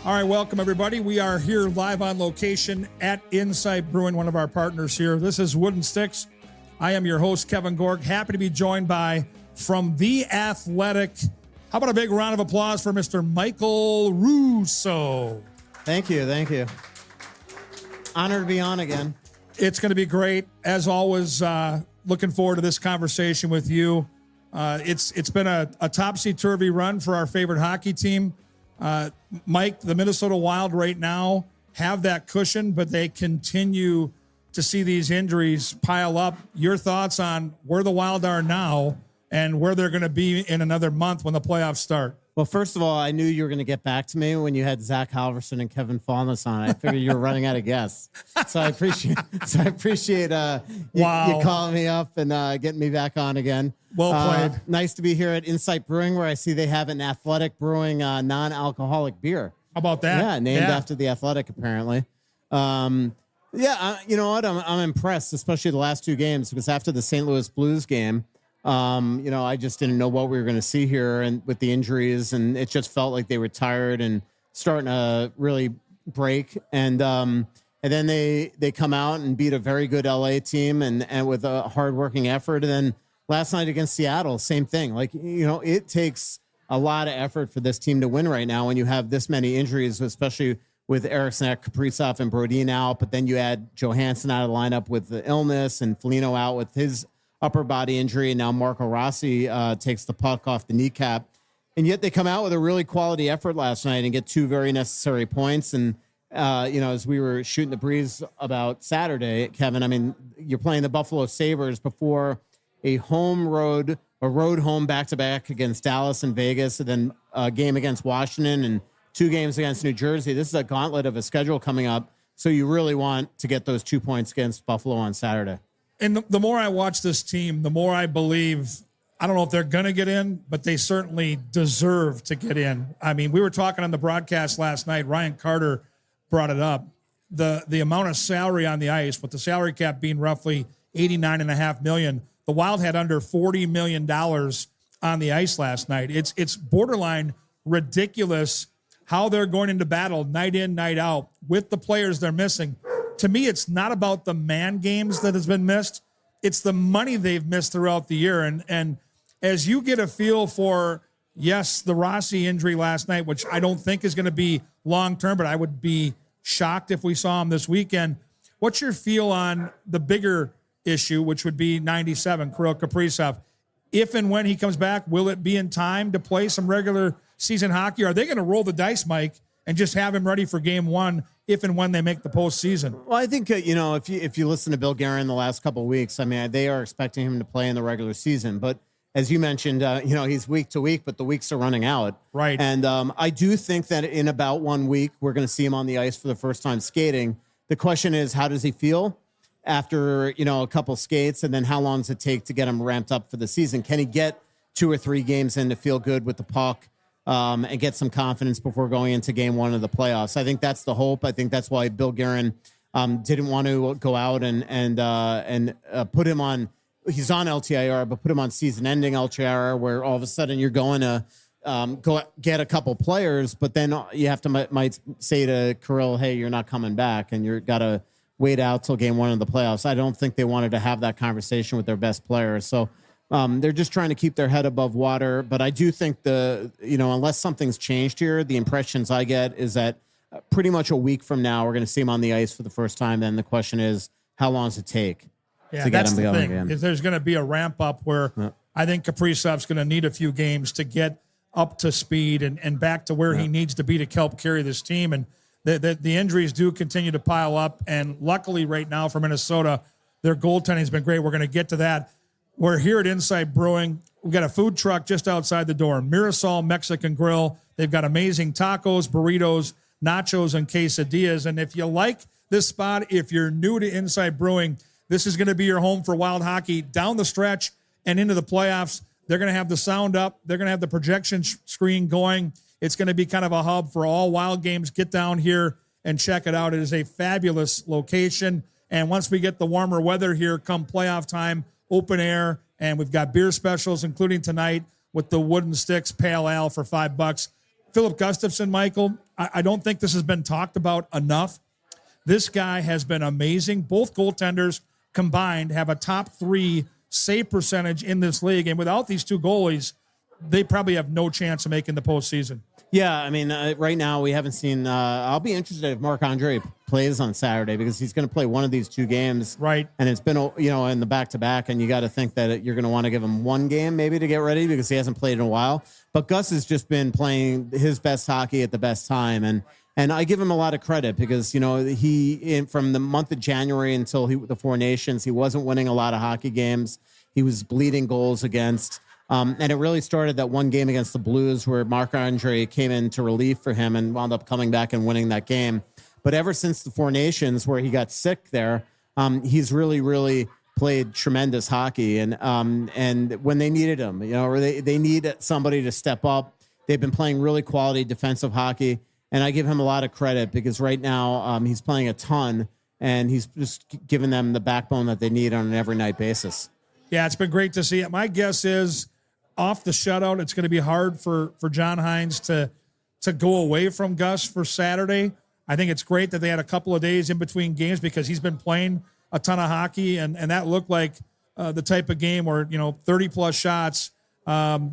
All right, welcome everybody. We are here live on location at Insight Brewing, one of our partners here. This is Wooden Sticks. I am your host, Kevin Gorg. Happy to be joined by, from The Athletic, how about a big round of applause for Mr. Michael Russo? Thank you. Honored to be on again. It's going to be great. As always, looking forward to this conversation with you. It's been a topsy-turvy run for our favorite hockey team. Mike, the Minnesota Wild right now have that cushion, but they continue to see these injuries pile up. Your thoughts on where the Wild are now and where they're going to be in another month when the playoffs start? Well, first of all, I knew you were going to get back to me when you had Zach Halverson and Kevin Fallness on. I figured you were running out of guests, so I appreciate you calling me up and getting me back on again. Well played. Nice to be here at Insight Brewing, where I see they have an Athletic Brewing non-alcoholic beer. How about that? Yeah, named after the Athletic, apparently. You know what? I'm impressed, especially the last two games, because after the St. Louis Blues game, I just didn't know what we were going to see here, and with the injuries, and it just felt like they were tired and starting to really break. And then they come out and beat a very good LA team and with a hardworking effort. And then last night against Seattle, same thing. Like, it takes a lot of effort for this team to win right now when you have this many injuries, especially with Eriksson, Kaprizov, and Brodin out. But then you add Johansson out of the lineup with the illness and Foligno out with his upper body injury. And now Marco Rossi takes the puck off the kneecap. And yet they come out with a really quality effort last night and get two very necessary points. And, as we were shooting the breeze about Saturday, Kevin, I mean, you're playing the Buffalo Sabres before a road home back-to-back against Dallas and Vegas, and then a game against Washington and two games against New Jersey. This is a gauntlet of a schedule coming up. So you really want to get those 2 points against Buffalo on Saturday. And the more I watch this team, the more I believe, I don't know if they're going to get in, but they certainly deserve to get in. I mean, we were talking on the broadcast last night. Ryan Carter brought it up. The amount of salary on the ice, with the salary cap being roughly $89.5 million, the Wild had under $40 million on the ice last night. It's borderline ridiculous how they're going into battle night in, night out with the players they're missing. To me, it's not about the man games that has been missed. It's the money they've missed throughout the year. And as you get a feel for, yes, the Rossi injury last night, which I don't think is going to be long-term, but I would be shocked if we saw him this weekend. What's your feel on the bigger issue, which would be 97, Kirill Kaprizov? If and when he comes back, will it be in time to play some regular season hockey? Are they going to roll the dice, Mike, and just have him ready for game one if and when they make the postseason? Well, I think, if you listen to Bill Guerin the last couple of weeks, I mean, they are expecting him to play in the regular season. But as you mentioned, he's week to week, but the weeks are running out. Right. And I do think that in about 1 week, we're going to see him on the ice for the first time skating. The question is, how does he feel after, a couple skates? And then how long does it take to get him ramped up for the season? Can he get 2 or 3 games in to feel good with the puck? And get some confidence before going into game one of the playoffs. I think that's the hope. I think that's why Bill Guerin didn't want to go out and put him on. He's on LTIR, but put him on season-ending LTIR, where all of a sudden you're going to go get a couple players, but then you have to might say to Kirill, "Hey, you're not coming back," and you're got to wait out till game one of the playoffs. I don't think they wanted to have that conversation with their best players, so. They're just trying to keep their head above water. But I do think unless something's changed here, the impressions I get is that pretty much a week from now, we're going to see him on the ice for the first time. Then the question is, how long does it take to get him going again? Is there's going to be a ramp up where I think Kaprizov's going to need a few games to get up to speed and back to where he needs to be to help carry this team. And the injuries do continue to pile up. And luckily right now for Minnesota, their goaltending has been great. We're going to get to that. We're here at Insight Brewing. We've got a food truck just outside the door, Mirasol Mexican Grill. They've got amazing tacos, burritos, nachos, and quesadillas. And if you like this spot, if you're new to Insight Brewing, this is going to be your home for Wild hockey down the stretch and into the playoffs. They're going to have the sound up. They're going to have the projection screen going. It's going to be kind of a hub for all Wild games. Get down here and check it out. It is a fabulous location. And once we get the warmer weather here come playoff time, open air, and we've got beer specials, including tonight with the Wooden Sticks Pale Ale for $5. Philip Gustafson, Michael, I don't think this has been talked about enough. This guy has been amazing. Both goaltenders combined have a top 3 save percentage in this league. And without these two goalies, they probably have no chance of making the postseason. Yeah, I mean, right now we haven't seen. I'll be interested if Marc-Andre plays on Saturday because he's going to play one of these 2 games. Right. And it's been, in the back-to-back, and you got to think that you're going to want to give him 1 game maybe to get ready because he hasn't played in a while. But Gus has just been playing his best hockey at the best time. And I give him a lot of credit because, from the month of January until the Four Nations, he wasn't winning a lot of hockey games. He was bleeding goals against. And it really started that one game against the Blues where Marc-Andre came into relief for him and wound up coming back and winning that game. But ever since the Four Nations where he got sick there, he's really, really played tremendous hockey. And when they needed him, or they need somebody to step up, they've been playing really quality defensive hockey. And I give him a lot of credit because right now he's playing a ton and he's just giving them the backbone that they need on an every night basis. Yeah, it's been great to see it. My guess is off the shutout, it's going to be hard for John Hines to go away from Gus for Saturday. I think it's great that they had a couple of days in between games because he's been playing a ton of hockey, and that looked like the type of game where, 30-plus shots, to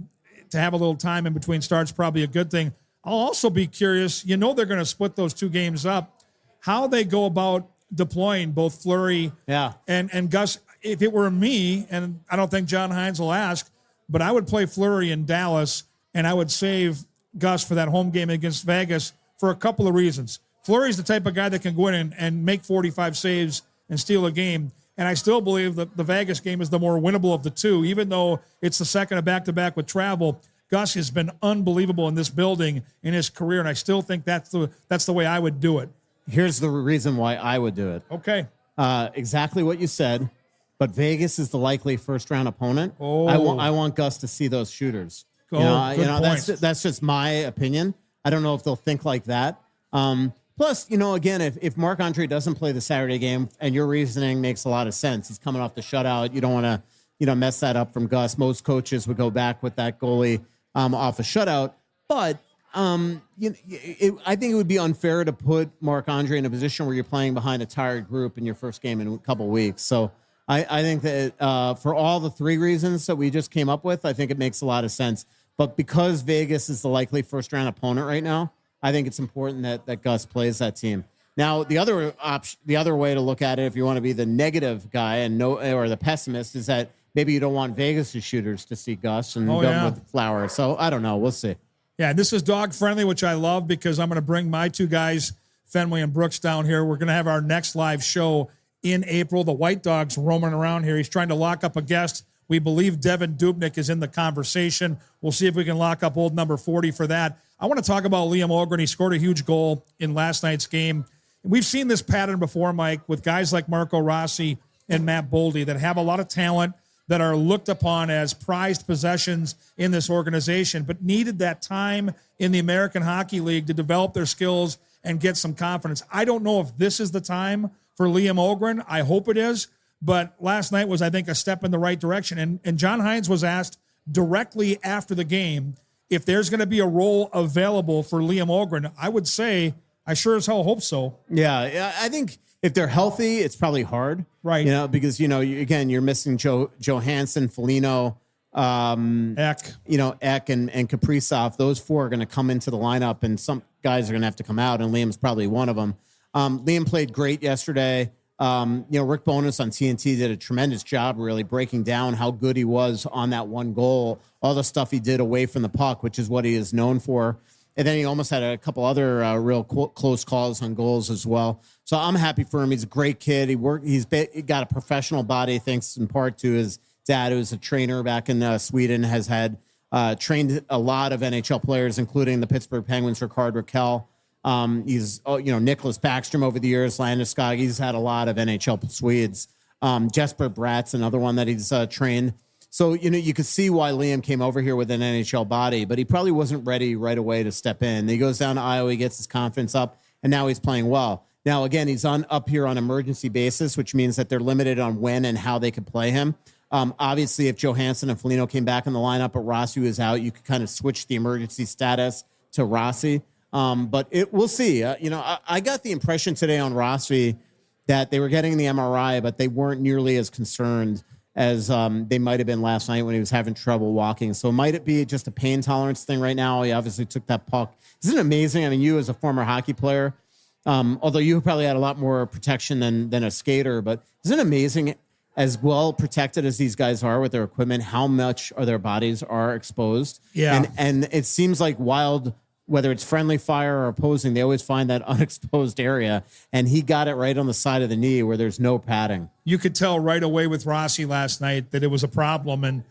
have a little time in between starts probably a good thing. I'll also be curious, they're going to split those 2 games up, how they go about deploying both Fleury and Gus. If it were me, and I don't think John Hines will ask, but I would play Fleury in Dallas, and I would save Gus for that home game against Vegas for a couple of reasons. Fleury's the type of guy that can go in and make 45 saves and steal a game, and I still believe that the Vegas game is the more winnable of the 2, even though it's the second of back-to-back with travel. Gus has been unbelievable in this building in his career, and I still think that's the way I would do it. Here's the reason why I would do it. Okay. Exactly what you said. But Vegas is the likely first-round opponent. Oh. I want Gus to see those shooters. Good point. That's just my opinion. I don't know if they'll think like that. Plus, again, if Marc-Andre doesn't play the Saturday game, and your reasoning makes a lot of sense, he's coming off the shutout. You don't want to, mess that up from Gus. Most coaches would go back with that goalie off a shutout. But I think it would be unfair to put Marc-Andre in a position where you're playing behind a tired group in your first game in a couple of weeks. So I think that for all the 3 reasons that we just came up with, I think it makes a lot of sense. But because Vegas is the likely first-round opponent right now, I think it's important that Gus plays that team. Now, the other way to look at it, if you want to be the negative guy or the pessimist, is that maybe you don't want Vegas' shooters to see Gus and go with Flower. So I don't know. We'll see. Yeah, this is dog-friendly, which I love because I'm going to bring my 2 guys, Fenway and Brooks, down here. We're going to have our next live show in April. The White Dog's roaming around here. He's trying to lock up a guest. We believe Devin Dubnyk is in the conversation. We'll see if we can lock up old number 40 for that. I want to talk about Liam Ogren. He scored a huge goal in last night's game. We've seen this pattern before, Mike, with guys like Marco Rossi and Matt Boldy that have a lot of talent, that are looked upon as prized possessions in this organization, but needed that time in the American Hockey League to develop their skills and get some confidence. I don't know if this is the time for Liam Ogren. I hope it is, but last night was, I think, a step in the right direction. And John Hines was asked directly after the game if there's going to be a role available for Liam Ogren. I would say I sure as hell hope so. Yeah, I think if they're healthy, it's probably hard. Right. Because, you're missing Johansson, Foligno, Eck. Eck and Kaprizov. Those 4 are going to come into the lineup, and some guys are going to have to come out, and Liam's probably one of them. Liam played great yesterday. Rick Bowness on TNT did a tremendous job really breaking down how good he was on that one goal, all the stuff he did away from the puck, which is what he is known for. And then he almost had a couple other real close calls on goals as well. So I'm happy for him. He's a great kid. He's got a professional body, thanks in part to his dad, who's a trainer back in Sweden, has had trained a lot of NHL players, including the Pittsburgh Penguins' Rickard Rakell. He's, Nicholas Backstrom over the years, Landeskog. He's had a lot of NHL Swedes. Jesper Bratt's another one that he's trained. So, you could see why Liam came over here with an NHL body, but he probably wasn't ready right away to step in. He goes down to Iowa, he gets his confidence up, and now he's playing well. Now, again, he's up here on emergency basis, which means that they're limited on when and how they could play him. Obviously, if Johansson and Foligno came back in the lineup, but Rossi was out, you could kind of switch the emergency status to Rossi. But we'll see. I got the impression today on Rossi that they were getting the MRI, but they weren't nearly as concerned as they might have been last night when he was having trouble walking. So might it be just a pain tolerance thing right now? He obviously took that puck. Isn't it amazing? I mean, you as a former hockey player, although you probably had a lot more protection than a skater, but isn't it amazing as well protected as these guys are with their equipment, how much of their bodies are exposed? Yeah. And it seems like Wild, whether it's friendly fire or opposing, they always find that unexposed area. And he got it right on the side of the knee where there's no padding. You could tell right away with Rossi last night that it was a problem. And,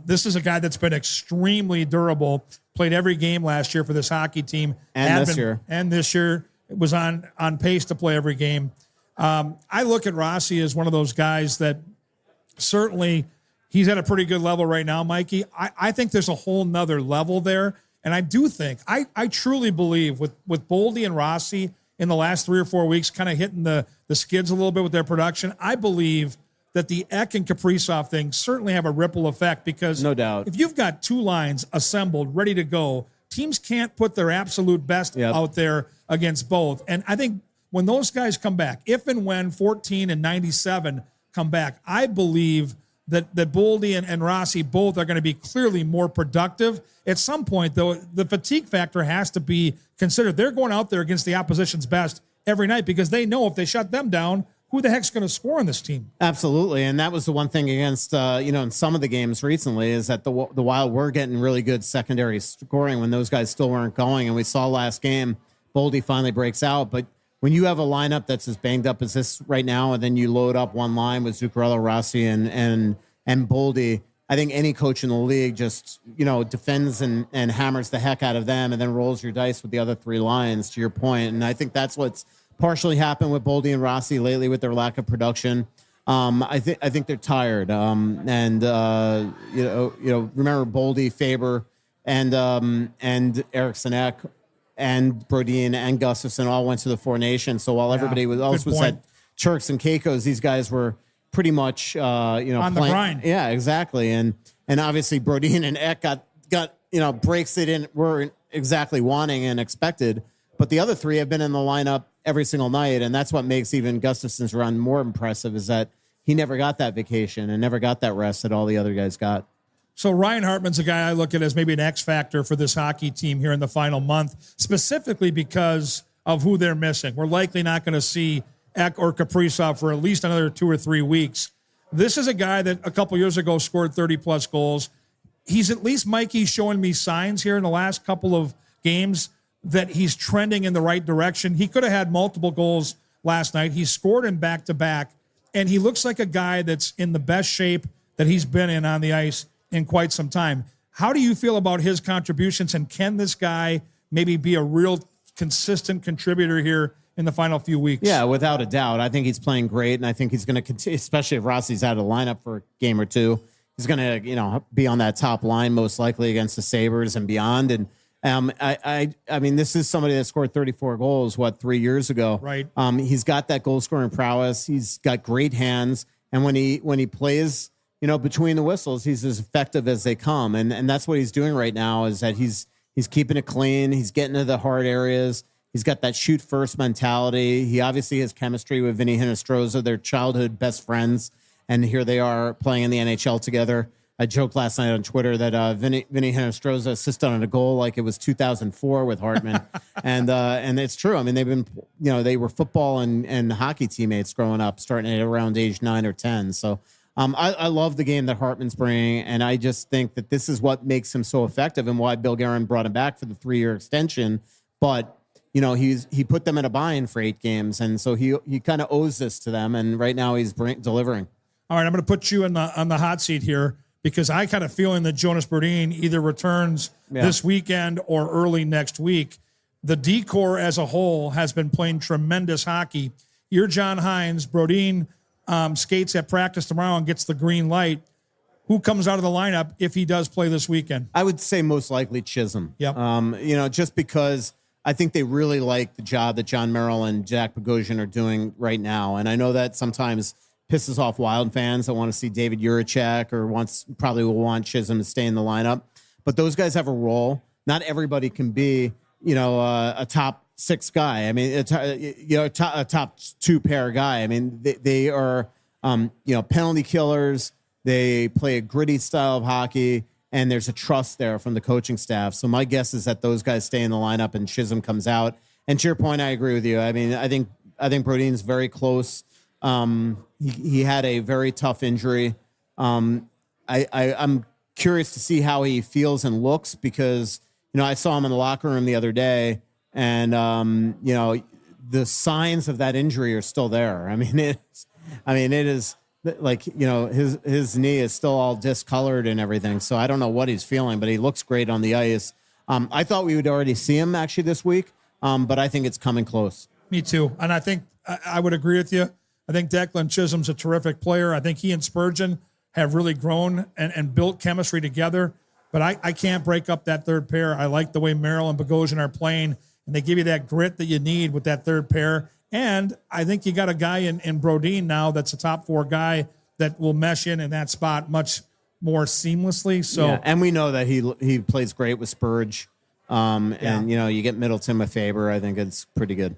this is a guy that's been extremely durable, played every game last year for this hockey team. And this year was on pace to play every game. I look at Rossi as one of those guys that certainly he's at a pretty good level right now, Mikey. I think there's a whole nother level there. And I do think, I truly believe with Boldy and Rossi in the last 3 or 4 weeks kind of hitting the skids a little bit with their production, I believe that the Ek and Kaprizov thing certainly have a ripple effect because no doubt, if you've got two lines assembled, ready to go, teams can't put their absolute best out there against both. And I think when those guys come back, if and when 14 and 97 come back, I believe that Boldy and Rossi both are going to be clearly more productive. At some point, though, the fatigue factor has to be considered. They're going out there against the opposition's best every night because they know if they shut them down, who the heck's going to score on this team? Absolutely. And that was the one thing against, in some of the games recently is that the Wild were getting really good secondary scoring when those guys still weren't going. And we saw last game, Boldy finally breaks out. But when you have a lineup that's as banged up as this right now, and then you load up one line with Zuccarello, Rossi, and Boldy, I think any coach in the league just, defends and hammers the heck out of them and then rolls your dice with the other three lines, to your point. And I think that's what's partially happened with Boldy and Rossi lately with their lack of production. I think they're tired. Remember Boldy, Faber, and Eriksson Ek and Brodin and Gustafsson all went to the Four Nations. So while everybody was at Turks and Caicos, these guys were pretty much on the grind. Yeah, exactly. And obviously Brodin and Ek got breaks they weren't exactly wanting and expected. But the other three have been in the lineup every single night, and that's what makes even Gustafsson's run more impressive is that he never got that vacation and never got that rest that all the other guys got. So Ryan Hartman's a guy I look at as maybe an X factor for this hockey team here in the final month, specifically because of who they're missing. We're likely not going to see Ek or Kaprizov for at least another 2 or 3 weeks. This is a guy that a couple years ago scored 30-plus goals. He's at least, Mikey, showing me signs here in the last couple of games that he's trending in the right direction. He could have had multiple goals last night. He scored in back-to-back, and he looks like a guy that's in the best shape that he's been in on the ice in quite some time. How do you feel about his contributions, and can this guy maybe be a real consistent contributor here in the final few weeks? Yeah, without a doubt. I think he's playing great, and I think he's going to continue, especially if Rossi's out of the lineup for a game or two. He's going to, be on that top line most likely against the Sabres and beyond. And I mean, this is somebody that scored 34 goals, 3 years ago? Right. He's got that goal scoring prowess. He's got great hands, and when he plays, between the whistles, he's as effective as they come. And that's what he's doing right now is that he's keeping it clean. He's getting to the hard areas. He's got that shoot first mentality. He obviously has chemistry with Vinny Hinostroza. They're childhood best friends, and here they are playing in the NHL together. I joked last night on Twitter that Vinny Hinostroza assisted on a goal like it was 2004 with Hartman, and it's true. I mean, they've been, they were football and hockey teammates growing up, starting at around age 9 or 10. So I love the game that Hartman's bringing, and I just think that this is what makes him so effective and why Bill Guerin brought him back for the 3-year extension. But he put them in a buy-in for 8 games, and so he kind of owes this to them. And right now he's delivering. All right, I'm going to put you on the hot seat here, because I kind of feeling that Jonas Brodin either returns this weekend or early next week. The D-Corps as a whole has been playing tremendous hockey. You're John Hines. Brodin skates at practice tomorrow and gets the green light. Who comes out of the lineup if he does play this weekend? I would say most likely Chisholm. Yep. Just because I think they really like the job that John Merrill and Jack Bogosian are doing right now. And I know that sometimes pisses off Wild fans that want to see David Juracek or probably will want Chisholm to stay in the lineup. But those guys have a role. Not everybody can be a top 6 guy. I mean, a top 2 pair guy. I mean, they are, penalty killers. They play a gritty style of hockey, and there's a trust there from the coaching staff. So my guess is that those guys stay in the lineup and Chisholm comes out. And to your point, I agree with you. I mean, I think Brodin's very close. He had a very tough injury. I'm curious to see how he feels and looks because, I saw him in the locker room the other day and, the signs of that injury are still there. I mean, it is like, his knee is still all discolored and everything. So I don't know what he's feeling, but he looks great on the ice. I thought we would already see him actually this week. But I think it's coming close. Me too. And I think I would agree with you. I think Declan Chisholm's a terrific player. I think he and Spurgeon have really grown and built chemistry together. But I can't break up that third pair. I like the way Merrill and Bogosian are playing, and they give you that grit that you need with that third pair. And I think you got a guy in Brodin now that's a top 4 guy that will mesh in that spot much more seamlessly. So, yeah, and we know that he plays great with Spurge. And you get Middleton with Faber. I think it's pretty good.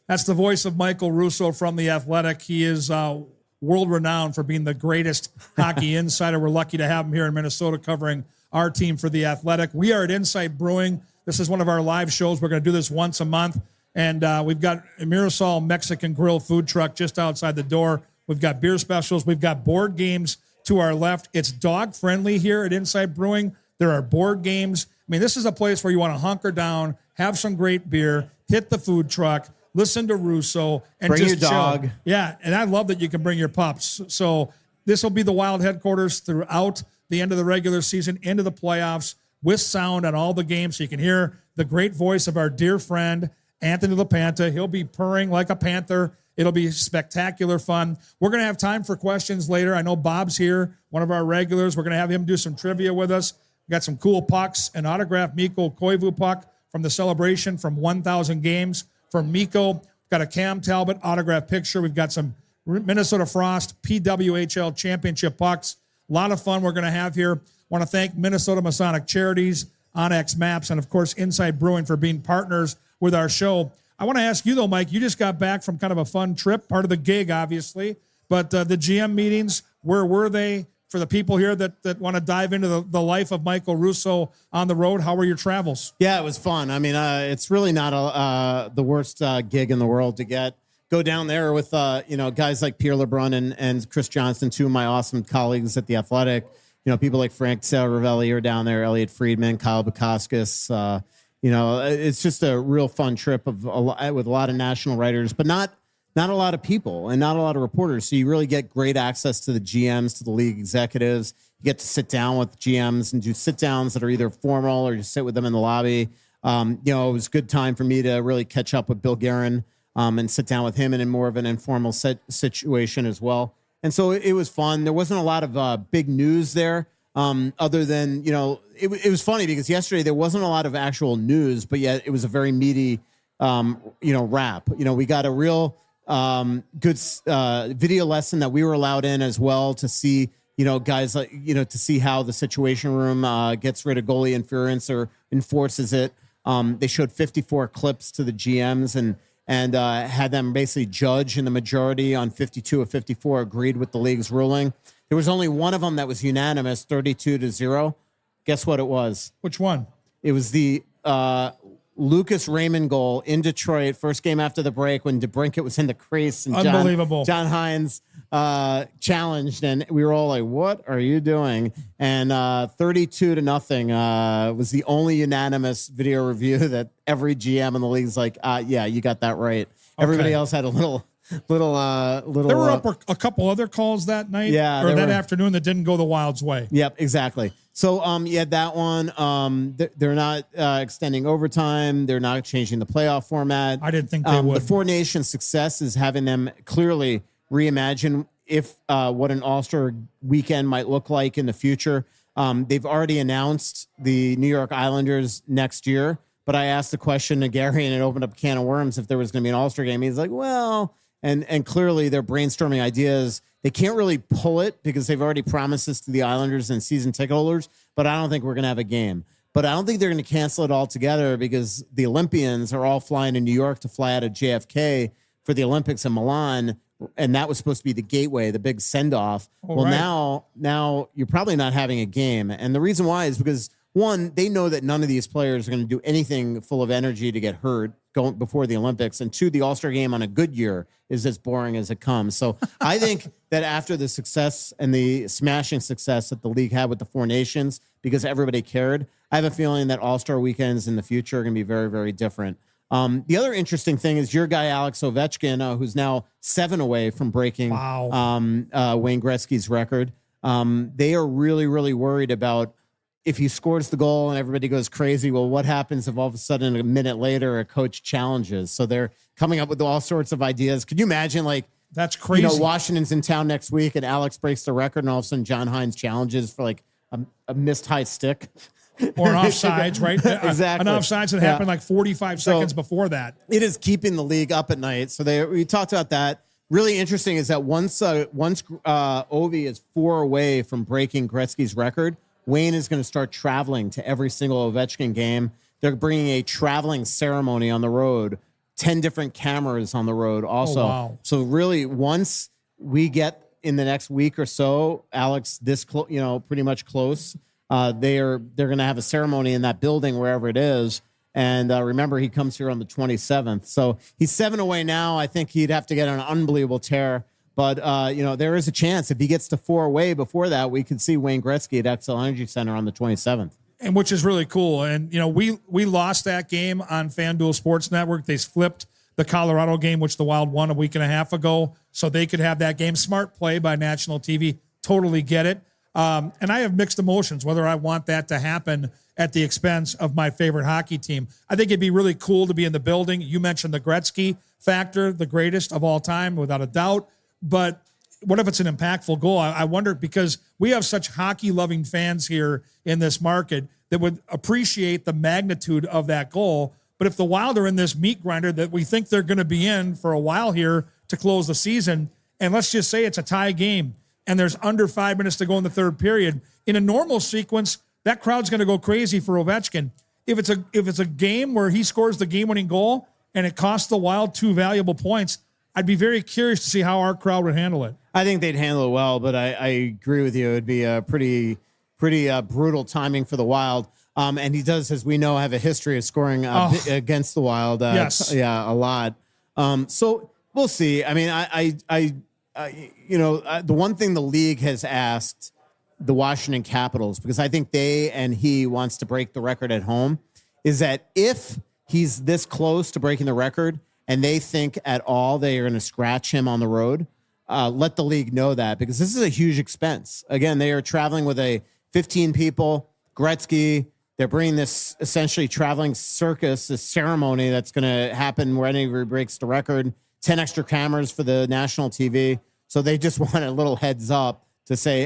That's the voice of Michael Russo from The Athletic. He is world renowned for being the greatest hockey insider. We're lucky to have him here in Minnesota covering our team for The Athletic. We are at Insight Brewing. This is one of our live shows. We're going to do this once a month. And we've got a Mirasol Mexican Grill food truck just outside the door. We've got beer specials. We've got board games to our left. It's dog friendly here at Insight Brewing. There are board games. I mean, this is a place where you want to hunker down, have some great beer, hit the food truck, listen to Russo, and bring just your dog. Chill. Yeah, and I love that you can bring your pups. So this will be the Wild headquarters throughout the end of the regular season, into the playoffs, with sound on all the games, so you can hear the great voice of our dear friend, Anthony LaPanta. He'll be purring like a panther. It'll be spectacular fun. We're going to have time for questions later. I know Bob's here, one of our regulars. We're going to have him do some trivia with us. We got some cool pucks, an autographed Mikko Koivu puck from the celebration from 1,000 games from Mikko. We've got a Cam Talbot autographed picture. We've got some Minnesota Frost PWHL championship pucks. A lot of fun we're going to have here. Want to thank Minnesota Masonic Charities, Onyx Maps, and, of course, Insight Brewing for being partners with our show. I want to ask you, though, Mike, you just got back from kind of a fun trip, part of the gig, obviously, but the GM meetings, where were they? For the people here that want to dive into the life of Michael Russo on the road, how were your travels? Yeah, it was fun. I mean, it's really not the worst gig in the world to go down there with, guys like Pierre LeBrun and Chris Johnston, 2 of my awesome colleagues at The Athletic. People like Frank Saravelli are down there, Elliot Friedman, Kyle Bukauskas. It's just a real fun trip with a lot of national writers, but not a lot of people and not a lot of reporters. So you really get great access to the GMs, to the league executives. You get to sit down with GMs and do sit downs that are either formal or just sit with them in the lobby. It was a good time for me to really catch up with Bill Guerin and sit down with him in more of an informal situation as well. And so it was fun. There wasn't a lot of big news there other than, it was funny because yesterday there wasn't a lot of actual news, but yet it was a very meaty, wrap. We got a real good video lesson that we were allowed in as well to see, guys like, to see how the Situation Room gets rid of goalie interference or enforces it. They showed 54 clips to the GMs and had them basically judge, and the majority on 52 of 54 agreed with the league's ruling. There was only one of them that was unanimous, 32-0. Guess what it was? Which one? It was the Lucas Raymond goal in Detroit, first game after the break when DeBrincat was in the crease and Unbelievable. John Hines challenged, and we were all like, "What are you doing?" And 32-0 was the only unanimous video review that every GM in the league's like, "Yeah, you got that right." Okay. Everybody else had a little. There were up a couple other calls that night, or that afternoon that didn't go the Wild's way. Yep, exactly. So, that one. They're not extending overtime. They're not changing the playoff format. I didn't think they would. The Four Nations success is having them clearly reimagine what an All-Star weekend might look like in the future. They've already announced the New York Islanders next year, but I asked the question to Gary, and it opened up a can of worms if there was going to be an All-Star game. He's like, well, and clearly they're brainstorming ideas. They can't really pull it because they've already promised this to the Islanders and season ticket holders, but I don't think we're going to have a game. but I don't think they're going to cancel it altogether because the Olympians are all flying to New York to fly out of JFK for the Olympics in Milan. And that was supposed to be the gateway, the big send-off. Well, right. now you're probably not having a game. And the reason why is because, one, they know that none of these players are going to do anything full of energy to get hurt going before the Olympics. And two, the All-Star game on a good year is as boring as it comes. So I think that after the success and the smashing success that the league had with the Four Nations, because everybody cared, I have a feeling that All-Star weekends in the future are going to be very, very different. The other interesting thing is your guy, Alex Ovechkin, who's now 7 away from breaking Wayne Gretzky's record. They are really, really worried about if he scores the goal and everybody goes crazy. Well, what happens if all of a sudden a minute later a coach challenges? So they're coming up with all sorts of ideas. Could you imagine, like, that's crazy. Washington's in town next week and Alex breaks the record and all of a sudden John Hines challenges for like a missed high stick? Or an offsides, right? Exactly. An offsides that happened like 45 seconds before that. It is keeping the league up at night. So we talked about that. Really interesting is that once Ovi is 4 away from breaking Gretzky's record, Wayne is going to start traveling to every single Ovechkin game. They're bringing a traveling ceremony on the road, 10 different cameras on the road also. Oh, wow. So really, once we get in the next week or so, Alex, this pretty much close, they're going to have a ceremony in that building wherever it is. And remember, he comes here on the 27th. So he's 7 away now. I think he'd have to get an unbelievable tear. But, there is a chance if he gets to 4 away before that, we could see Wayne Gretzky at XL Energy Center on the 27th. And which is really cool. And, we lost that game on FanDuel Sports Network. They flipped the Colorado game, which the Wild won a week and a half ago, so they could have that game. Smart play by national TV. Totally get it. And I have mixed emotions, whether I want that to happen at the expense of my favorite hockey team. I think it'd be really cool to be in the building. You mentioned the Gretzky factor, the greatest of all time, without a doubt. But what if it's an impactful goal? I wonder, because we have such hockey-loving fans here in this market that would appreciate the magnitude of that goal. But if the Wild are in this meat grinder that we think they're going to be in for a while here to close the season, and let's just say it's a tie game, and there's under 5 minutes to go in the third period, in a normal sequence, that crowd's going to go crazy for Ovechkin. If it's a game where he scores the game-winning goal and it costs the Wild 2 valuable points, I'd be very curious to see how our crowd would handle it. I think they'd handle it well, but I agree with you. It'd be a pretty brutal timing for the Wild. And he does, as we know, have a history of scoring against the Wild. Yes. Yeah, a lot. So we'll see. I mean, the one thing the league has asked the Washington Capitals, because I think he wants to break the record at home, is that if he's this close to breaking the record and they think at all they are going to scratch him on the road, let the league know that, because this is a huge expense. Again, they are traveling with 15 people, Gretzky. They're bringing this essentially traveling circus, this ceremony that's going to happen whenever he breaks the record, 10 extra cameras for the national TV. So they just want a little heads up to say,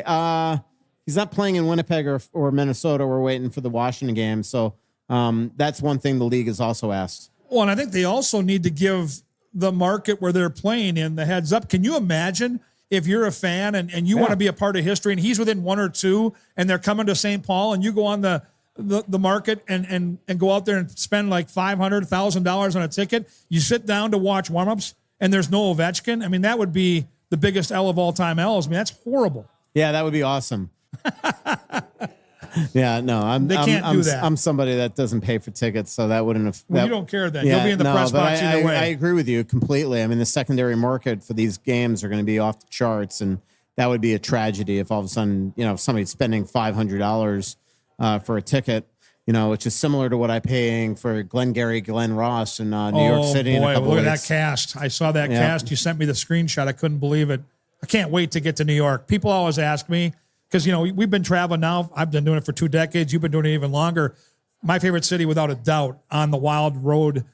he's not playing in Winnipeg or Minnesota. We're waiting for the Washington game. So that's one thing the league has also asked. Well, and I think they also need to give the market where they're playing in the heads up. Can you imagine if you're a fan and you want to be a part of history and he's within 1 or 2 and they're coming to St. Paul and you go on the market and go out there and spend like $500, $1,000 on a ticket, you sit down to watch warmups and there's no Ovechkin? I mean, that would be the biggest L of all time L's. I mean, that's horrible. Yeah, that would be awesome. Yeah, no, I'm somebody that doesn't pay for tickets, so that wouldn't have. Well, you don't care then. You'll be in the press box either way. I agree with you completely. I mean, the secondary market for these games are going to be off the charts, and that would be a tragedy if all of a sudden, somebody's spending $500 for a ticket, which is similar to what I'm paying for Glengarry Glen Ross in New York City. Oh, boy, in a couple look weeks. at that cast. I saw that cast. You sent me the screenshot. I couldn't believe it. I can't wait to get to New York. People always ask me, because, we've been traveling now. I've been doing it for 2 decades. You've been doing it even longer. My favorite city, without a doubt, on the Wild Road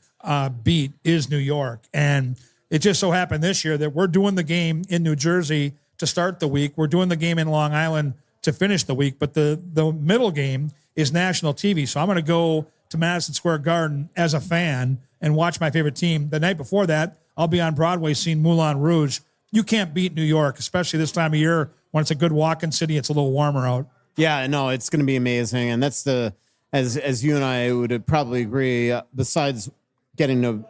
beat is New York. And it just so happened this year that we're doing the game in New Jersey to start the week. We're doing the game in Long Island to finish the week. But the middle game is national TV. So I'm going to go to Madison Square Garden as a fan and watch my favorite team. The night before that, I'll be on Broadway seeing Moulin Rouge. You can't beat New York, especially this time of year when it's a good walk-in city. It's a little warmer out. Yeah, no, it's going to be amazing. And that's as you and I would probably agree, besides getting to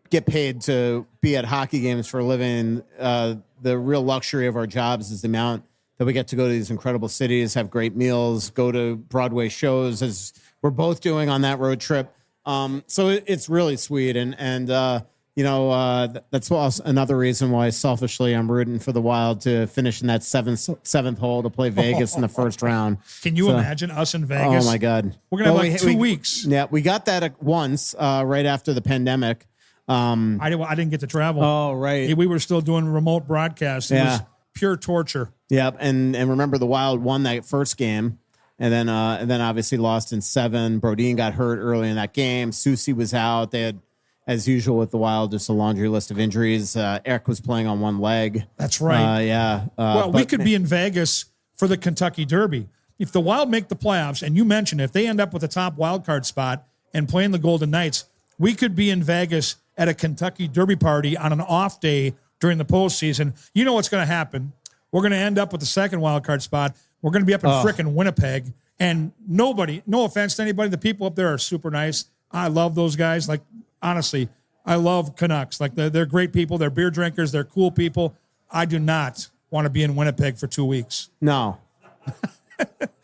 get paid to be at hockey games for a living, the real luxury of our jobs is the amount that we get to go to these incredible cities, have great meals, go to Broadway shows, as we're both doing on that road trip. So it's really sweet. And that's also another reason why selfishly I'm rooting for the Wild to finish in that seventh hole to play Vegas in the first round. Can you imagine us in Vegas? Oh my God. We're going to have 2 weeks. Yeah. We got that once, right after the pandemic. I didn't get to travel. Oh, right. We were still doing remote broadcasts. It was pure torture. Yep. And remember, the Wild won that first game, and then obviously lost in 7. Brodin got hurt early in that game. Soucy was out. They had, as usual with the Wild, just a laundry list of injuries. Eric was playing on one leg. That's right. We could be in Vegas for the Kentucky Derby. If the Wild make the playoffs, and you mentioned if they end up with a top wild card spot and playing the Golden Knights, we could be in Vegas at a Kentucky Derby party on an off day during the postseason. You know what's going to happen. We're going to end up with the second wild card spot. We're going to be up in frickin' Winnipeg, and nobody, no offense to anybody, the people up there are super nice. I love those guys. Like, honestly, I love Canucks. Like, they're great people. They're beer drinkers. They're cool people. I do not want to be in Winnipeg for 2 weeks. No.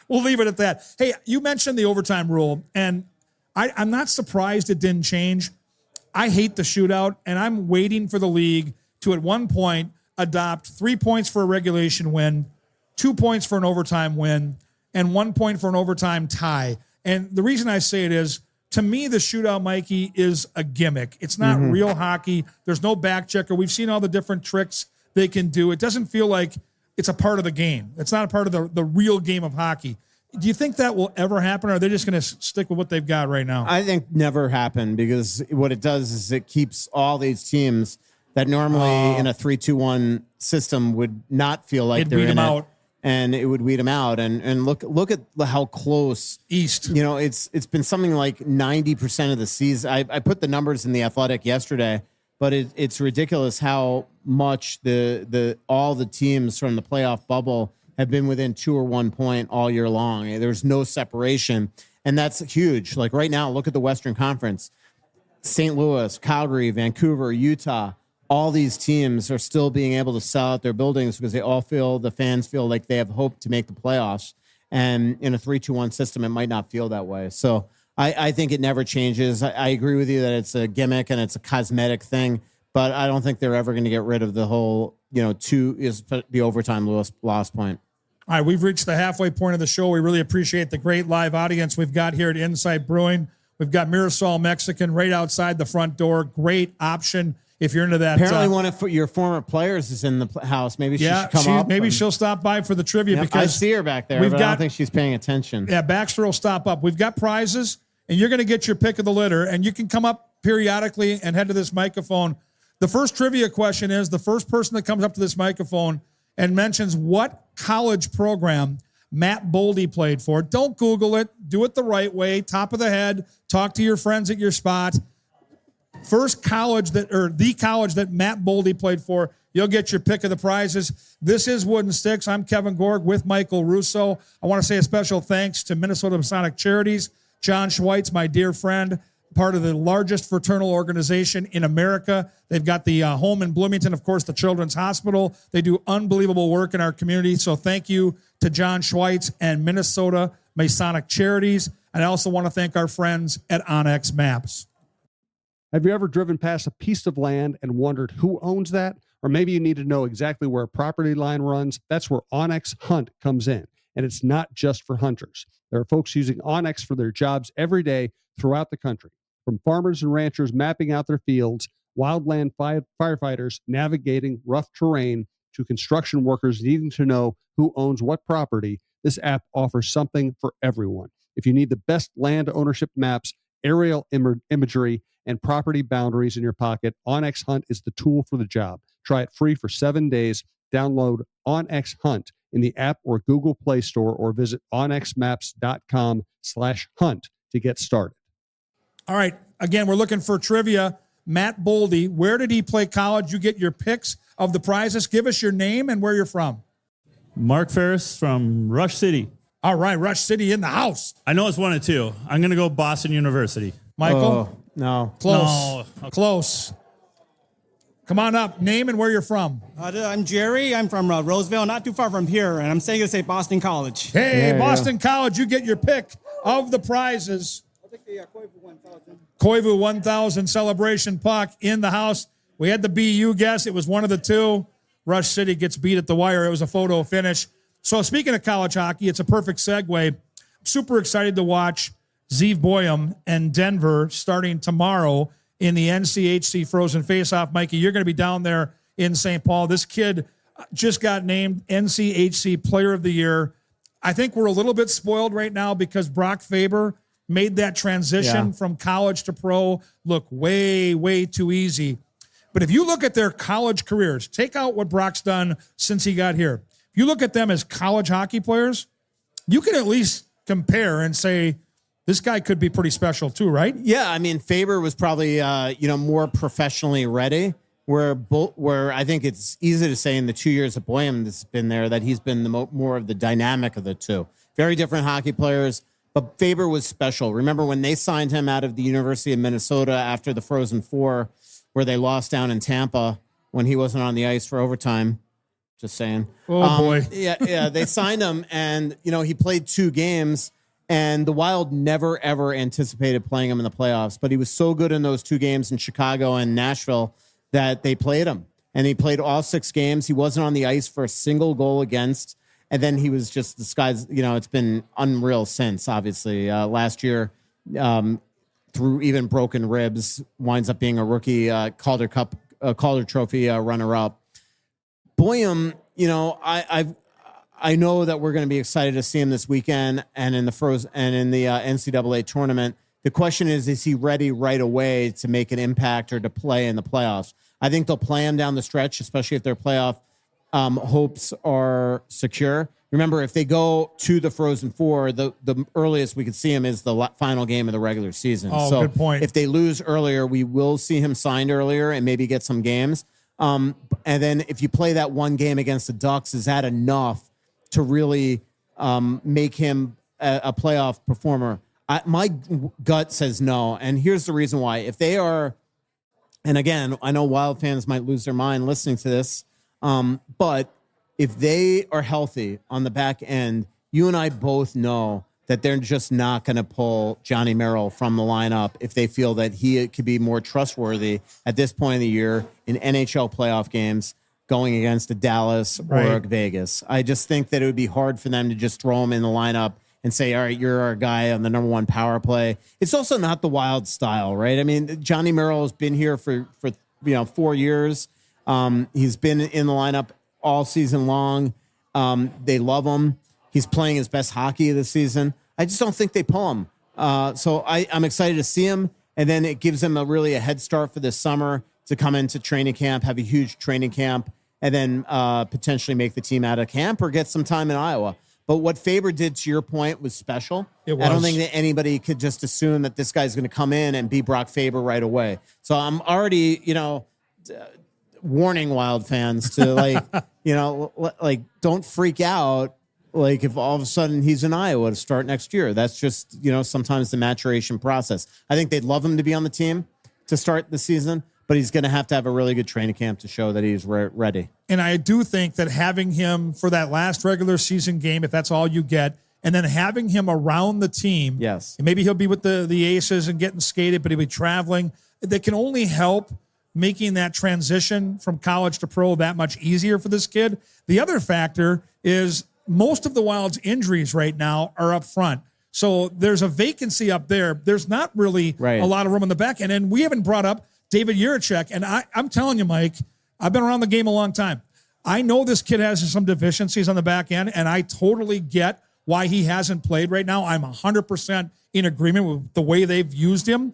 We'll leave it at that. Hey, you mentioned the overtime rule, and I'm not surprised it didn't change. I hate the shootout, and I'm waiting for the league to, at one point, adopt 3 points for a regulation win, 2 points for an overtime win, and 1 point for an overtime tie. And the reason I say it is, to me, the shootout, Mikey, is a gimmick. It's not real hockey. There's no back checker. We've seen all the different tricks they can do. It doesn't feel like it's a part of the game. It's not a part of the real game of hockey. Do you think that will ever happen, or are they just going to stick with what they've got right now? I think never happen, because what it does is it keeps all these teams that normally in a 3-2-1 system would not feel like It'd they're weed in them it. out. And it would weed them out. And look at how close East. You know, it's been something like 90% of the season. I put the numbers in the Athletic yesterday, but it's ridiculous how much all the teams from the playoff bubble have been within 2 or 1 point all year long. There's no separation, and that's huge. Like right now, look at the Western Conference. St. Louis, Calgary, Vancouver, Utah, all these teams are still being able to sell out their buildings because the fans feel like they have hope to make the playoffs. And in a 3-2-1 system, it might not feel that way. So I think it never changes. I agree with you that it's a gimmick and it's a cosmetic thing, but I don't think they're ever going to get rid of the whole, 2 is the overtime loss point. All right, we've reached the halfway point of the show. We really appreciate the great live audience we've got here at Insight Brewing. We've got Mirasol Mexican right outside the front door. Great option if you're into that. Apparently one of your former players is in the house. Maybe she should come up. Maybe she'll stop by for the trivia, because I see her back there, but I don't think she's paying attention. Yeah, Baxter will stop up. We've got prizes, and you're going to get your pick of the litter, and you can come up periodically and head to this microphone. The first trivia question is, the first person that comes up to this microphone and mentions what college program Matt Boldy played for. Don't Google it. Do it the right way. Top of the head. Talk to your friends at your spot. The college that Matt Boldy played for, you'll get your pick of the prizes. This is Wooden Sticks. I'm Kevin Gorg with Michael Russo. I want to say a special thanks to Minnesota Masonic Charities. John Schweitz, my dear friend, part of the largest fraternal organization in America. They've got the home in Bloomington, of course, the Children's Hospital. They do unbelievable work in our community. So thank you to John Schweitz and Minnesota Masonic Charities. And I also want to thank our friends at Onyx Maps. Have you ever driven past a piece of land and wondered who owns that? Or maybe you need to know exactly where a property line runs. That's where Onyx Hunt comes in. And it's not just for hunters. There are folks using Onyx for their jobs every day throughout the country. From farmers and ranchers mapping out their fields, wildland firefighters navigating rough terrain, to construction workers needing to know who owns what property, this app offers something for everyone. If you need the best land ownership maps, aerial imagery, and property boundaries in your pocket, Onyx Hunt is the tool for the job. Try it free for 7 days. Download Onyx Hunt in the app or Google Play Store, or visit onyxmaps.com/hunt to get started. All right. Again, we're looking for trivia. Matt Boldy, where did he play college? You get your picks of the prizes. Give us your name and where you're from. Mark Ferris from Rush City. All right, Rush City in the house. I know it's 1 of 2. I'm going to go Boston University. Michael? Oh, no. Close. No. Close. Come on up. Name and where you're from. I'm Jerry. I'm from Roseville, not too far from here, and I'm saying to say Boston College. Hey, Yeah, Boston College, you get your pick of the prizes. I'll take the Koivu 1000. Koivu 1000 celebration puck in the house. We had the BU guess. It was 1 of the 2. Rush City gets beat at the wire. It was a photo finish. So speaking of college hockey, it's a perfect segue. I'm super excited to watch Zeev Boyum and Denver starting tomorrow in the NCHC Frozen Faceoff. Mikey, you're going to be down there in St. Paul. This kid just got named NCHC Player of the Year. I think we're a little bit spoiled right now because Brock Faber made that transition from college to pro look way, way too easy. But if you look at their college careers, take out what Brock's done since he got here. If you look at them as college hockey players, you can at least compare and say, this guy could be pretty special too, right? Yeah, I mean, Faber was probably, more professionally ready, where I think it's easy to say in the 2 years that Boyum has been there that he's been the more of the dynamic of the two. Very different hockey players, but Faber was special. Remember when they signed him out of the University of Minnesota after the Frozen Four, where they lost down in Tampa when he wasn't on the ice for overtime? Just saying. Oh, boy. Yeah, they signed him, and, he played 2 games. And the Wild never, ever anticipated playing him in the playoffs. But he was so good in those 2 games in Chicago and Nashville that they played him. And he played all 6 games. He wasn't on the ice for a single goal against. And then he was just this guy's, it's been unreal since, obviously. Last year, through even broken ribs, winds up being a rookie Calder Trophy runner-up. Boyum, I know that we're going to be excited to see him this weekend and in the NCAA tournament. The question is he ready right away to make an impact or to play in the playoffs? I think they'll play him down the stretch, especially if their playoff hopes are secure. Remember, if they go to the Frozen Four, the earliest we could see him is the final game of the regular season. Oh, so good point. If they lose earlier, we will see him signed earlier and maybe get some games. And then if you play that 1 game against the Ducks, is that enough to really make him a playoff performer? My gut says no. And here's the reason why. If they are, and again, I know Wild fans might lose their mind listening to this, but if they are healthy on the back end, you and I both know that they're just not going to pull Johnny Merrill from the lineup if they feel that he could be more trustworthy at this point of the year in NHL playoff games going against a Dallas or a Vegas. I just think that it would be hard for them to just throw him in the lineup and say, all right, you're our guy on the number 1 power play. It's also not the Wild style, right? I mean, Johnny Merrill has been here for 4 years. He's been in the lineup all season long. They love him. He's playing his best hockey of the season. I just don't think they pull him. So I'm excited to see him. And then it gives them a head start for this summer to come into training camp, have a huge training camp, and then potentially make the team out of camp or get some time in Iowa. But what Faber did, to your point, was special. It was. I don't think that anybody could just assume that this guy's going to come in and be Brock Faber right away. So I'm already, warning Wild fans to don't freak out. Like if all of a sudden he's in Iowa to start next year. That's just, sometimes the maturation process. I think they'd love him to be on the team to start the season, but he's going to have a really good training camp to show that he's ready. And I do think that having him for that last regular season game, if that's all you get, and then having him around the team, Yes. and maybe he'll be with the Aces and getting skated, but he'll be traveling, that can only help making that transition from college to pro that much easier for this kid. The other factor is most of the Wild's injuries right now are up front. So there's a vacancy up there. There's not really a lot of room in the back end. And we haven't brought up David Jiricek. And I'm telling you, Mike, I've been around the game a long time. I know this kid has some deficiencies on the back end, and I totally get why he hasn't played right now. I'm 100% in agreement with the way they've used him.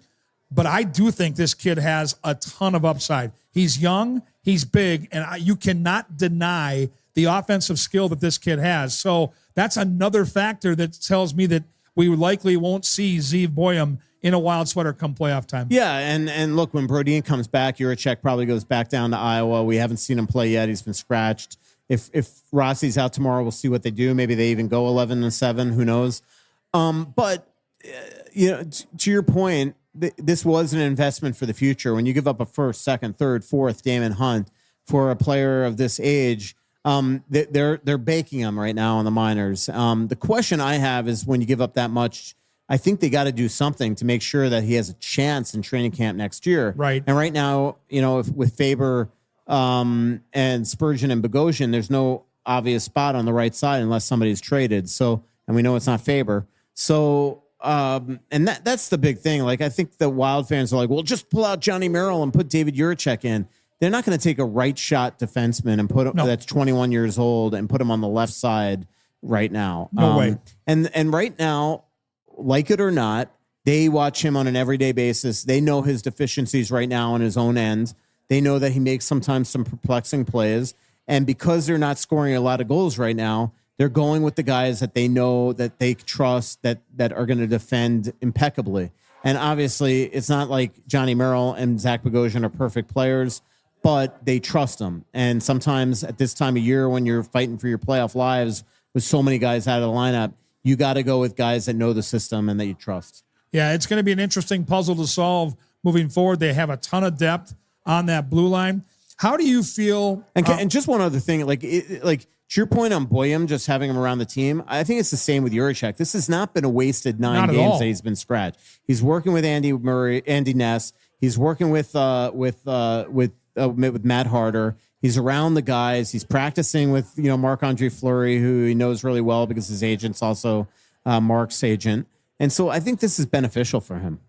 But I do think this kid has a ton of upside. He's young, he's big, and you cannot deny the offensive skill that this kid has. So that's another factor that tells me that we likely won't see Zeev Boyum in a Wild sweater come playoff time. Yeah, and look, when Brodin comes back, Jiricek probably goes back down to Iowa. We haven't seen him play yet. He's been scratched. If Rossi's out tomorrow, we'll see what they do. Maybe they even go 11-7. Who knows? But to your point, this was an investment for the future. When you give up a first, second, third, fourth Damon Hunt for a player of this age, they're baking him right now on the minors. The question I have is, when you give up that much, I think they got to do something to make sure that he has a chance in training camp next year. Right. And right now, with Faber and Spurgeon and Bogosian, there's no obvious spot on the right side unless somebody's traded. So, and we know it's not Faber. So, and that's the big thing. Like, I think the Wild fans are like, well, just pull out Johnny Merrill and put David Juracek in. They're not going to take a right shot defenseman and put that's 21 years old and put him on the left side right now. No way. And right now, like it or not, they watch him on an everyday basis. They know his deficiencies right now on his own end. They know that he makes sometimes some perplexing plays. And because they're not scoring a lot of goals right now, they're going with the guys that they know, that they trust, that are going to defend impeccably. And obviously, it's not like Johnny Merrill and Zach Bogosian are perfect players, but they trust them. And sometimes at this time of year, when you're fighting for your playoff lives with so many guys out of the lineup, you got to go with guys that know the system and that you trust. Yeah, it's going to be an interesting puzzle to solve moving forward. They have a ton of depth on that blue line. How do you feel? And just one other thing, like to your point on Boyum, just having him around the team, I think it's the same with Juracek. This has not been a wasted 9 games that he's been scratched. He's working with Andy Ness. He's working with Matt Harder. He's around the guys. He's practicing with Marc-Andre Fleury, who he knows really well because his agent's also Mark's agent. And so I think this is beneficial for him.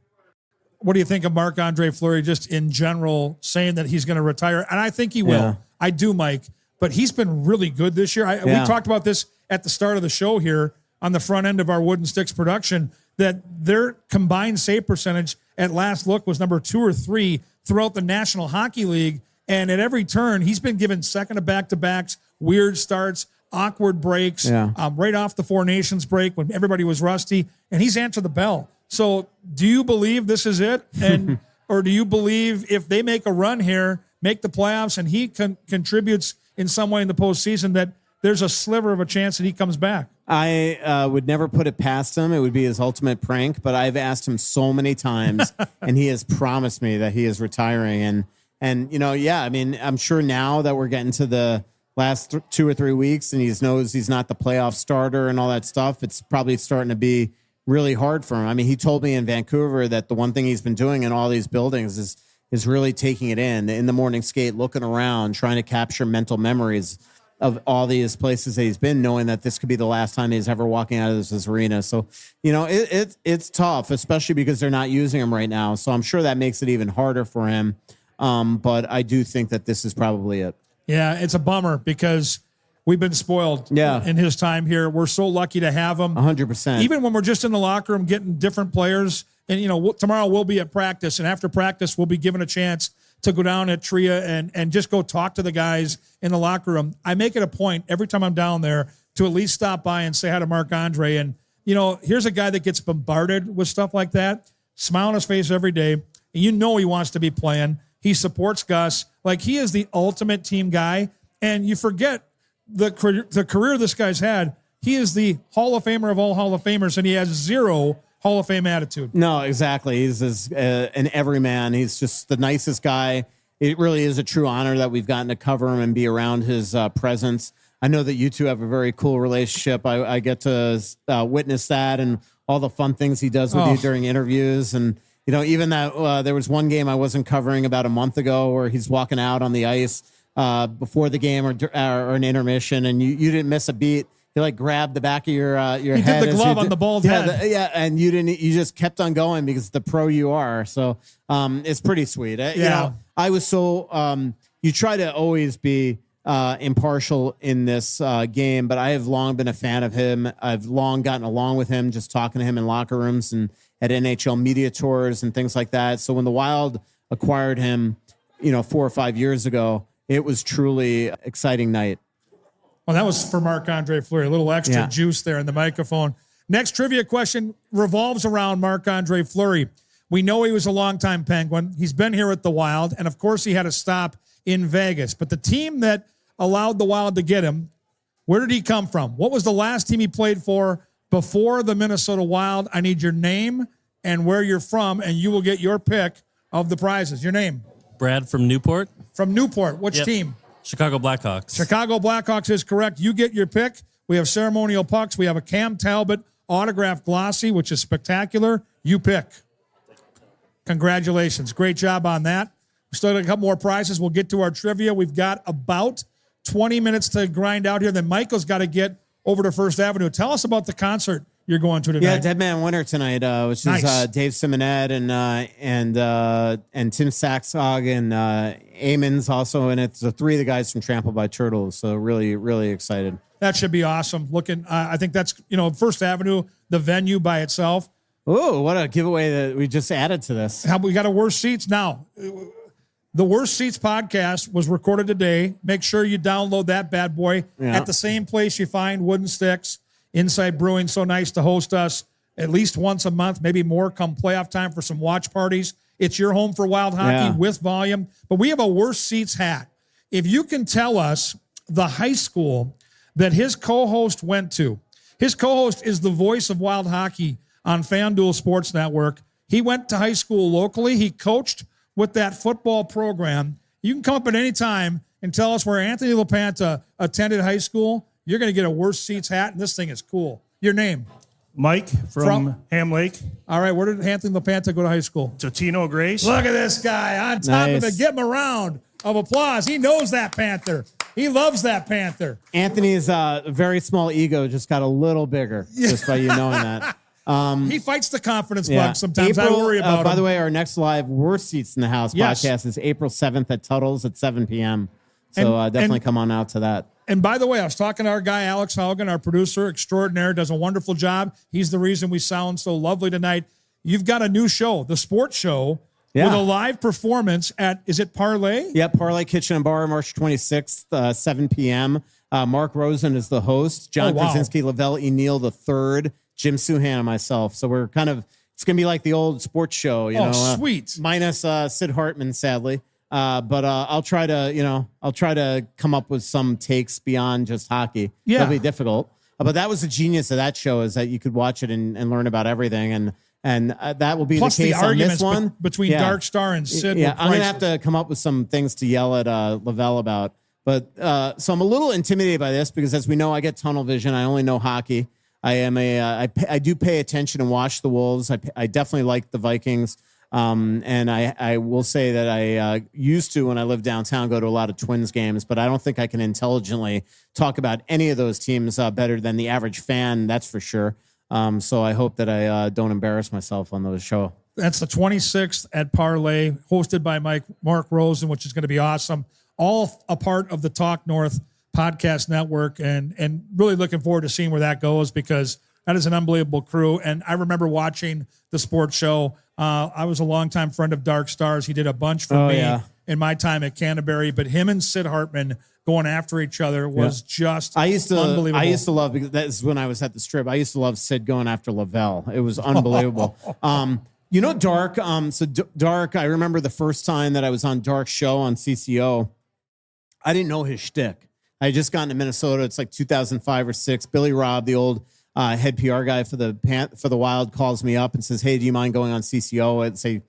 What do you think of Marc-Andre Fleury just in general, saying that he's going to retire? And I think he will. Yeah. I do, Mike. But he's been really good this year. We talked about this at the start of the show here on the front end of our Wooden Sticks production, that their combined save percentage at last look was number 2 or 3 throughout the National Hockey League. And at every turn, he's been given second of back-to-backs, weird starts, awkward breaks, right off the Four Nations break when everybody was rusty, and he's answered the bell. So do you believe this is it? And or do you believe if they make a run here, make the playoffs, and he contributes in some way in the postseason, that there's a sliver of a chance that he comes back? I would never put it past him. It would be his ultimate prank, but I've asked him so many times, and he has promised me that he is retiring. And I mean, I'm sure now that we're getting to the last 2 or 3 weeks and he knows he's not the playoff starter and all that stuff, it's probably starting to be really hard for him. I mean, he told me in Vancouver that the one thing he's been doing in all these buildings is really taking it in the morning skate, looking around, trying to capture mental memories of all these places that he's been, knowing that this could be the last time he's ever walking out of this arena. So, it's tough, especially because they're not using him right now. So I'm sure that makes it even harder for him. But I do think that this is probably it. Yeah, it's a bummer because we've been spoiled in his time here. We're so lucky to have him. 100%. Even when we're just in the locker room getting different players. And, tomorrow we'll be at practice. And after practice, we'll be given a chance to go down at Tria and just go talk to the guys in the locker room. I make it a point every time I'm down there to at least stop by and say hi to Marc-Andre. And, here's a guy that gets bombarded with stuff like that, smile on his face every day. And he wants to be playing. He supports Gus. Like, he is the ultimate team guy. And you forget the career this guy's had. He is the Hall of Famer of all Hall of Famers, and he has zero Hall of Fame attitude. No, exactly. He's an everyman. He's just the nicest guy. It really is a true honor that we've gotten to cover him and be around his presence. I know that you two have a very cool relationship. I get to witness that and all the fun things he does with you during interviews. And, even that there was one game I wasn't covering about a month ago where he's walking out on the ice before the game or an intermission, and you didn't miss a beat. You grabbed the back of your head. He did the glove on the bald head. And you didn't. You just kept on going because the pro you are. So it's pretty sweet. I was so. You try to always be impartial in this game, but I have long been a fan of him. I've long gotten along with him, just talking to him in locker rooms and at NHL media tours and things like that. So when the Wild acquired him, 4 or 5 years ago, it was truly an exciting night. Well, that was for Marc-Andre Fleury. A little extra juice there in the microphone. Next trivia question revolves around Marc-Andre Fleury. We know he was a longtime Penguin. He's been here at the Wild, and of course he had a stop in Vegas. But the team that allowed the Wild to get him, where did he come from? What was the last team he played for before the Minnesota Wild? I need your name and where you're from, and you will get your pick of the prizes. Your name? Brad from Newport. From Newport. Which team? Chicago Blackhawks. Chicago Blackhawks is correct. You get your pick. We have ceremonial pucks. We have a Cam Talbot autographed glossy, which is spectacular. You pick. Congratulations. Great job on that. We still got a couple more prizes. We'll get to our trivia. We've got about 20 minutes to grind out here. Then Michael's got to get over to First Avenue. Tell us about the concert you're going to tonight. Yeah, Dead Man Winter tonight, which Nice. is Dave Simonet and Tim Saxog and Eamon's also in it. So 3 of the guys from Trampled by Turtles. So really, really excited. That should be awesome. I think that's, First Avenue, the venue by itself. Oh, what a giveaway that we just added to this. We got a Worst Seats. Now, the Worst Seats podcast was recorded today. Make sure you download that bad boy at the same place you find Wooden Sticks. Insight Brewing, so nice to host us at least once a month, maybe more come playoff time for some watch parties. It's your home for Wild hockey with volume. But we have a Worst Seats hat. If you can tell us the high school that his co-host went to. His co-host is the voice of Wild hockey on FanDuel Sports Network. He went to high school locally. He coached with that football program. You can come up at any time and tell us where Anthony LaPanta attended high school. You're going to get a Worst Seats hat, and this thing is cool. Your name? Mike from Ham Lake. All right, where did Anthony LaPanta go to high school? Totino Grace. Look at this guy on top of it. Give him a round of applause. He knows that Panther. He loves that Panther. Anthony's very small ego just got a little bigger just by you knowing that. He fights the confidence bug sometimes. I worry about him. By the way, our next live Worst Seats in the House podcast is April 7th at Tuttle's at 7 p.m. So definitely come on out to that. And by the way, I was talking to our guy, Alex Haugen, our producer extraordinaire, does a wonderful job. He's the reason we sound so lovely tonight. You've got a new show, The Sports Show, with a live performance at, is it Parlay? Yep, Parlay Kitchen and Bar, March 26th, 7 p.m. Mark Rosen is the host. John Krasinski, Lavelle E. Neal III, Jim Suhan, and myself. So we're kind of, it's going to be like the old sports show, you know. Sweet. Minus Sid Hartman, sadly. But I'll try to come up with some takes beyond just hockey. Yeah. It'll be difficult. But that was the genius of that show, is that you could watch it and learn about everything. And that will be Plus the case the on this one. between Dark Star and Sid. Yeah, I'm going to have to come up with some things to yell at Lavelle about. But so I'm a little intimidated by this because, as we know, I get tunnel vision. I only know hockey. I do pay attention and watch the Wolves. I definitely like the Vikings. And I will say that I used to, when I lived downtown, go to a lot of Twins games, but I don't think I can intelligently talk about any of those teams better than the average fan, that's for sure. So I hope that I don't embarrass myself on those show. That's the 26th at Parlay, hosted by Mark Rosen, which is going to be awesome. All a part of the Talk North podcast network, and really looking forward to seeing where that goes, because that is an unbelievable crew. And I remember watching the sports show. I was a longtime friend of Dark Stars. He did a bunch for me in my time at Canterbury, but him and Sid Hartman going after each other was just unbelievable. I used to love, because that's when I was at the Strip. I used to love Sid going after Lavelle. It was unbelievable. Dark. Dark, I remember the first time that I was on Dark's show on CCO, I didn't know his shtick. I had just gotten to Minnesota. It's like 2005 or 6. Billy Robb, the old head PR guy for the Wild, calls me up and says, "Hey, do you mind going on CCO at, say,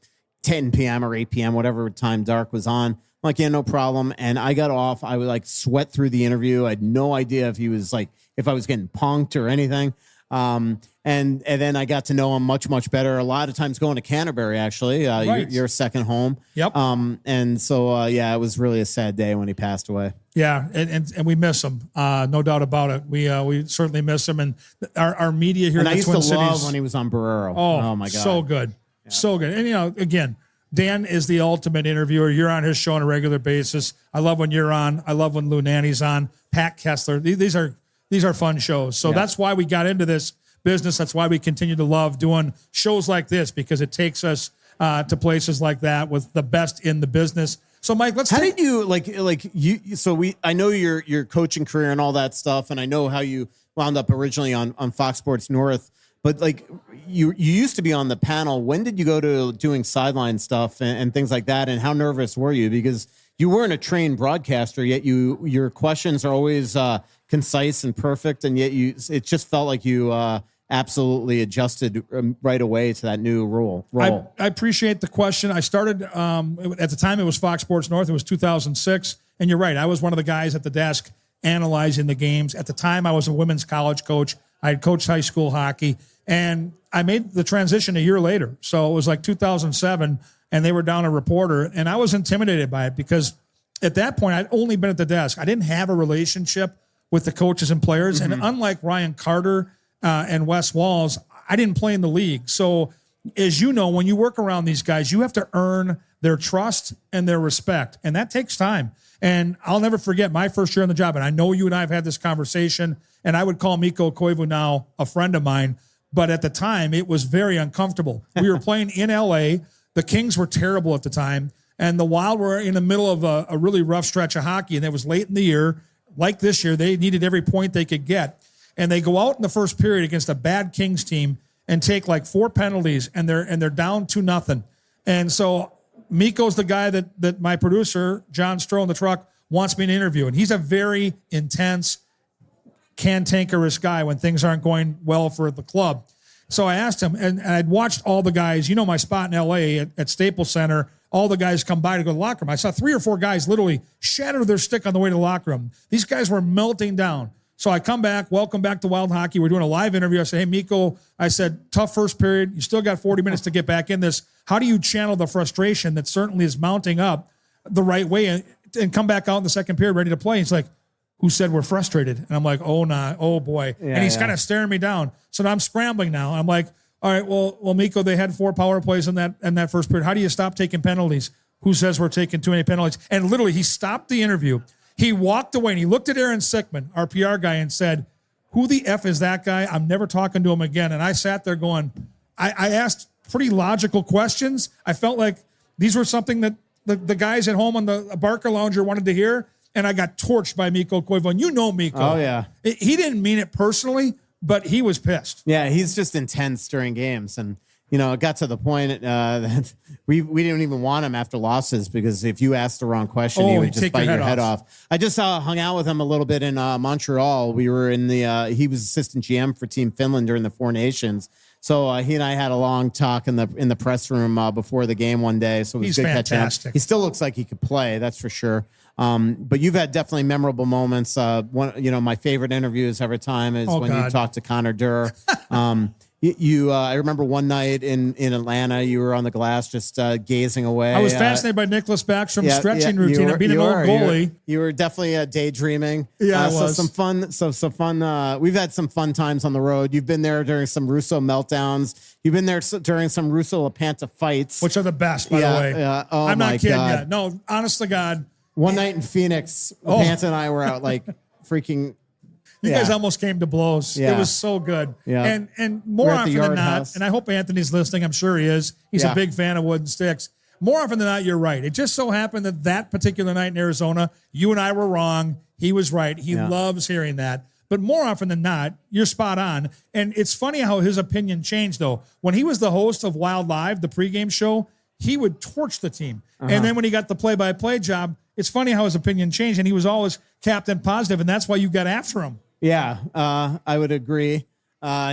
10 p.m. or 8 p.m., whatever time Dark was on?" I'm like, "Yeah, no problem." And I got off. I would sweat through the interview. I had no idea if I was getting punked or anything. And then I got to know him much, much better. A lot of times going to Canterbury, actually, your second home. Yep. And so, it was really a sad day when he passed away. Yeah, and we miss him, no doubt about it. We certainly miss him, and our media here in the Twin Cities. And I used to love when he was on Barrero. Oh my God, so good, so good. And again, Dan is the ultimate interviewer. You're on his show on a regular basis. I love when you're on. I love when Lou Nanny's on. Pat Kessler. These are fun shows. So that's why we got into this business. That's why we continue to love doing shows like this, because it takes us to places like that with the best in the business. So, Mike, how did you I know your coaching career and all that stuff, and I know how you wound up originally on Fox Sports North, but you used to be on the panel. When did you go to doing sideline stuff and things like that, and how nervous were you? Because you weren't a trained broadcaster, yet your questions are always concise and perfect, and yet it just felt like you absolutely adjusted right away to that new role. I appreciate the question. I started at the time it was Fox Sports North. It was 2006, and you're right. I was one of the guys at the desk analyzing the games. At the time, I was a women's college coach. I had coached high school hockey, and I made the transition a year later. So it was like 2007, and they were down a reporter, and I was intimidated by it because at that point, I'd only been at the desk. I didn't have a relationship with the coaches and players, and unlike Ryan Carter and Wes Walls, I didn't play in the league. So as you know, when you work around these guys, you have to earn their trust and their respect, and that takes time. And I'll never forget my first year on the job, and I know you and I have had this conversation, and I would call Mikko Koivu now a friend of mine, but at the time, it was very uncomfortable. We were playing in L.A. The Kings were terrible at the time, and the Wild were in the middle of a really rough stretch of hockey, and it was late in the year. Like this year, they needed every point they could get. And they go out in the first period against a bad Kings team and take like 4 penalties, and they're down 2-0. And so Mikko's the guy that my producer, John Stroh in the truck, wants me to interview. And he's a very intense, cantankerous guy when things aren't going well for the club. So I asked him, and I'd watched all the guys, my spot in L.A. at Staples Center, all the guys come by to go to the locker room. I saw 3 or 4 guys literally shatter their stick on the way to the locker room. These guys were melting down. So I come back, welcome back to Wild Hockey. We're doing a live interview. I said, hey, Mikko, I said, tough first period. You still got 40 minutes to get back in this. How do you channel the frustration that certainly is mounting up the right way and come back out in the second period ready to play? He's like, who said we're frustrated? And I'm like, oh boy. Yeah, and he's kind of staring me down. So now I'm scrambling now. I'm like, all right, well, Mikko, they had 4 power plays in that first period. How do you stop taking penalties? Who says we're taking too many penalties? And literally he stopped the interview. He walked away and he looked at Aaron Sickman, our PR guy, and said, who the F is that guy? I'm never talking to him again. And I sat there going, I asked pretty logical questions. I felt like these were something that the guys at home on the Barker Lounger wanted to hear. And I got torched by Mikko Koivu. And you know Mikko. Oh, yeah. He didn't mean it personally, but he was pissed. Yeah, he's just intense during games. And, it got to the point that we didn't even want him after losses because if you asked the wrong question, he would just bite your head off. I just hung out with him a little bit in Montreal. We were in he was assistant GM for Team Finland during the Four Nations. So he and I had a long talk in the press room before the game one day. So it was good catching up. He still looks like he could play, that's for sure. But you've had definitely memorable moments. My favorite interviews every time is when you talk to Connor Durr. I remember one night in Atlanta, you were on the glass just gazing away. I was fascinated by Nicholas Backstrom's stretching routine and being an old goalie. You were definitely daydreaming. Yeah, I was. So fun. We've had some fun times on the road. You've been there during some Russo meltdowns. You've been there during some Russo Lapanta fights, which are the best, by the way. Yeah. Oh, I'm not kidding God. you. No, honest to God. One night in Phoenix, Lapanta and I were out like freaking. You guys almost came to blows. Yeah. It was so good. Yeah. And more often than not, house. and I hope Anthony's listening. I'm sure he is. He's a big fan of Wooden Sticks. More often than not, you're right. It just so happened that particular night in Arizona, you and I were wrong. He was right. He loves hearing that. But more often than not, you're spot on. And it's funny how his opinion changed, though. When he was the host of Wild Live, the pregame show, he would torch the team. And then when he got the play-by-play job, it's funny how his opinion changed. And he was always Captain Positive, and that's why you got after him. Yeah, I would agree.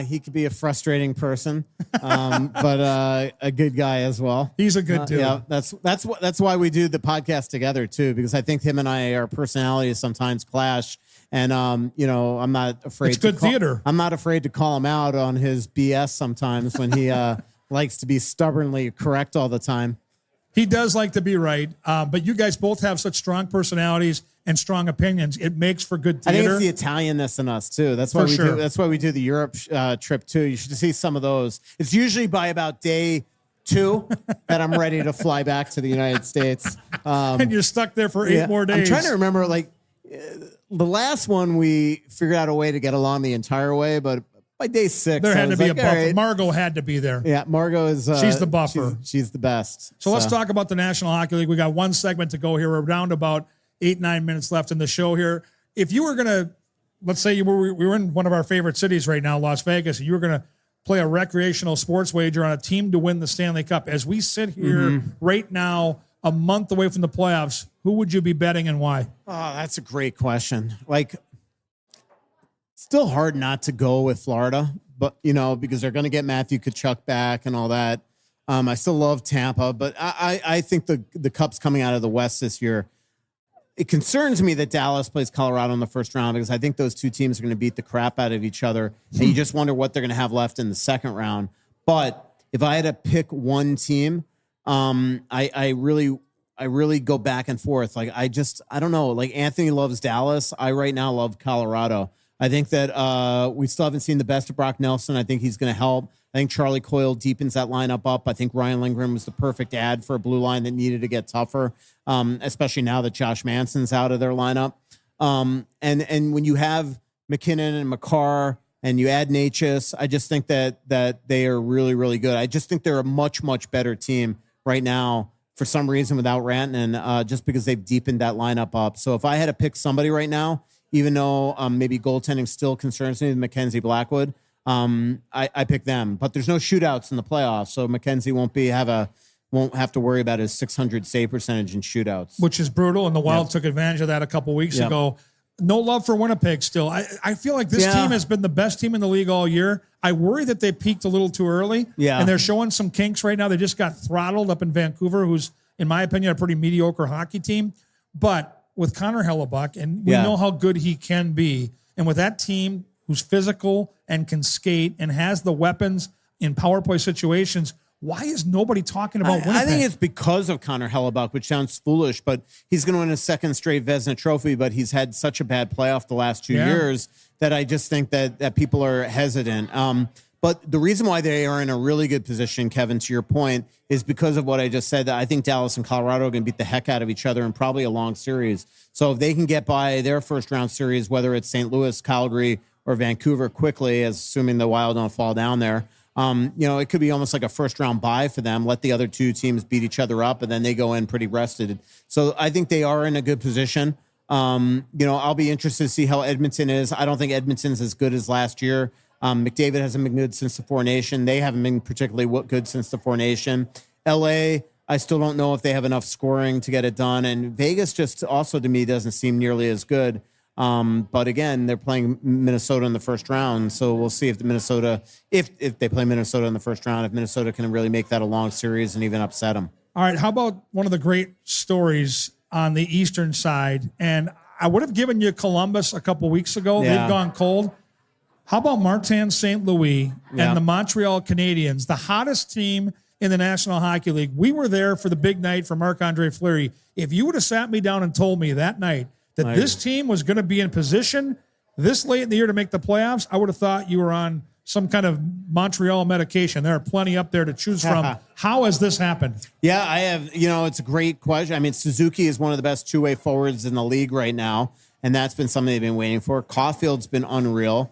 He could be a frustrating person, but a good guy as well. He's a good dude. Yeah, that's why we do the podcast together too, because I think him and our personalities sometimes clash. And I'm not afraid. It's good theater. I'm not afraid to call him out on his BS sometimes when he likes to be stubbornly correct all the time. He does like to be right, but you guys both have such strong personalities and strong opinions. It makes for good theater. I think it's the Italianness in us too. That's why That's why we do the Europe trip too. You should see some of those. It's usually by about day 2 that I'm ready to fly back to the United States. And you're stuck there for 8 more days. I'm trying to remember, the last one we figured out a way to get along the entire way, but by day 6, there had to be a buffer. Right. Margot had to be there. Yeah, Margot is. She's the buffer. She's the best. So let's talk about the National Hockey League. We got one segment to go here. We're down to about 8-9 minutes left in the show here. If you were going to, let's say we were in one of our favorite cities right now, Las Vegas, and you were going to play a recreational sports wager on a team to win the Stanley Cup. As we sit here right now a month away from the playoffs, who would you be betting and why? Oh, that's a great question. Like, still hard not to go with Florida, but because they're going to get Matthew Tkachuk back and all that. I still love Tampa, but I think the Cup's coming out of the West this year. It concerns me that Dallas plays Colorado in the first round because I think those two teams are going to beat the crap out of each other. And you just wonder what they're going to have left in the second round. But if I had to pick one team, I really go back and forth. Like, I don't know. Like, Anthony loves Dallas. I right now love Colorado. I think that we still haven't seen the best of Brock Nelson. I think he's going to help. I think Charlie Coyle deepens that lineup up. I think Ryan Lindgren was the perfect ad for a blue line that needed to get tougher, especially now that Josh Manson's out of their lineup. And when you have McKinnon and Makar and you add Natchez, I just think that they are really, really good. I just think they're a much, much better team right now for some reason without Rantanen, just because they've deepened that lineup up. So if I had to pick somebody right now, even though maybe goaltending still concerns me with Mackenzie Blackwood, I pick them. But there's no shootouts in the playoffs, so Mackenzie won't have to worry about his .600 save percentage in shootouts, which is brutal. And the Wild took advantage of that a couple weeks ago. No love for Winnipeg still. I feel like this team has been the best team in the league all year. I worry that they peaked a little too early. Yeah. And they're showing some kinks right now. They just got throttled up in Vancouver, who's, in my opinion, a pretty mediocre hockey team. But with Connor Hellebuck, and we know how good he can be, and with that team who's physical and can skate and has the weapons in power play situations, why is nobody talking about Winnipeg? I think it's because of Connor Hellebuck, which sounds foolish, but he's going to win a second straight Vezina Trophy, but he's had such a bad playoff the last 2 years that I just think that people are hesitant. But the reason why they are in a really good position, Kevin, to your point, is because of what I just said. That I think Dallas and Colorado are going to beat the heck out of each other in probably a long series. So if they can get by their first round series, whether it's St. Louis, Calgary, or Vancouver quickly, assuming the Wild don't fall down there, it could be almost like a first round bye for them. Let the other two teams beat each other up, and then they go in pretty rested. So I think they are in a good position. I'll be interested to see how Edmonton is. I don't think Edmonton's as good as last year. McDavid hasn't been good since the Four-Nation. They haven't been particularly good since the Four-Nation. LA, I still don't know if they have enough scoring to get it done. And Vegas just also, to me, doesn't seem nearly as good. But again, they're playing Minnesota in the first round. So we'll see if if they play Minnesota in the first round, if Minnesota can really make that a long series and even upset them. All right. How about one of the great stories on the Eastern side? And I would have given you Columbus a couple weeks ago. Yeah. They've gone cold. How about Martin St. Louis and the Montreal Canadiens, the hottest team in the National Hockey League? We were there for the big night for Marc-Andre Fleury. If you would have sat me down and told me that night that this team was going to be in position this late in the year to make the playoffs, I would have thought you were on some kind of Montreal medication. There are plenty up there to choose from. How has this happened? Yeah, I have. It's a great question. I mean, Suzuki is one of the best two-way forwards in the league right now, and that's been something they've been waiting for. Caulfield's been unreal.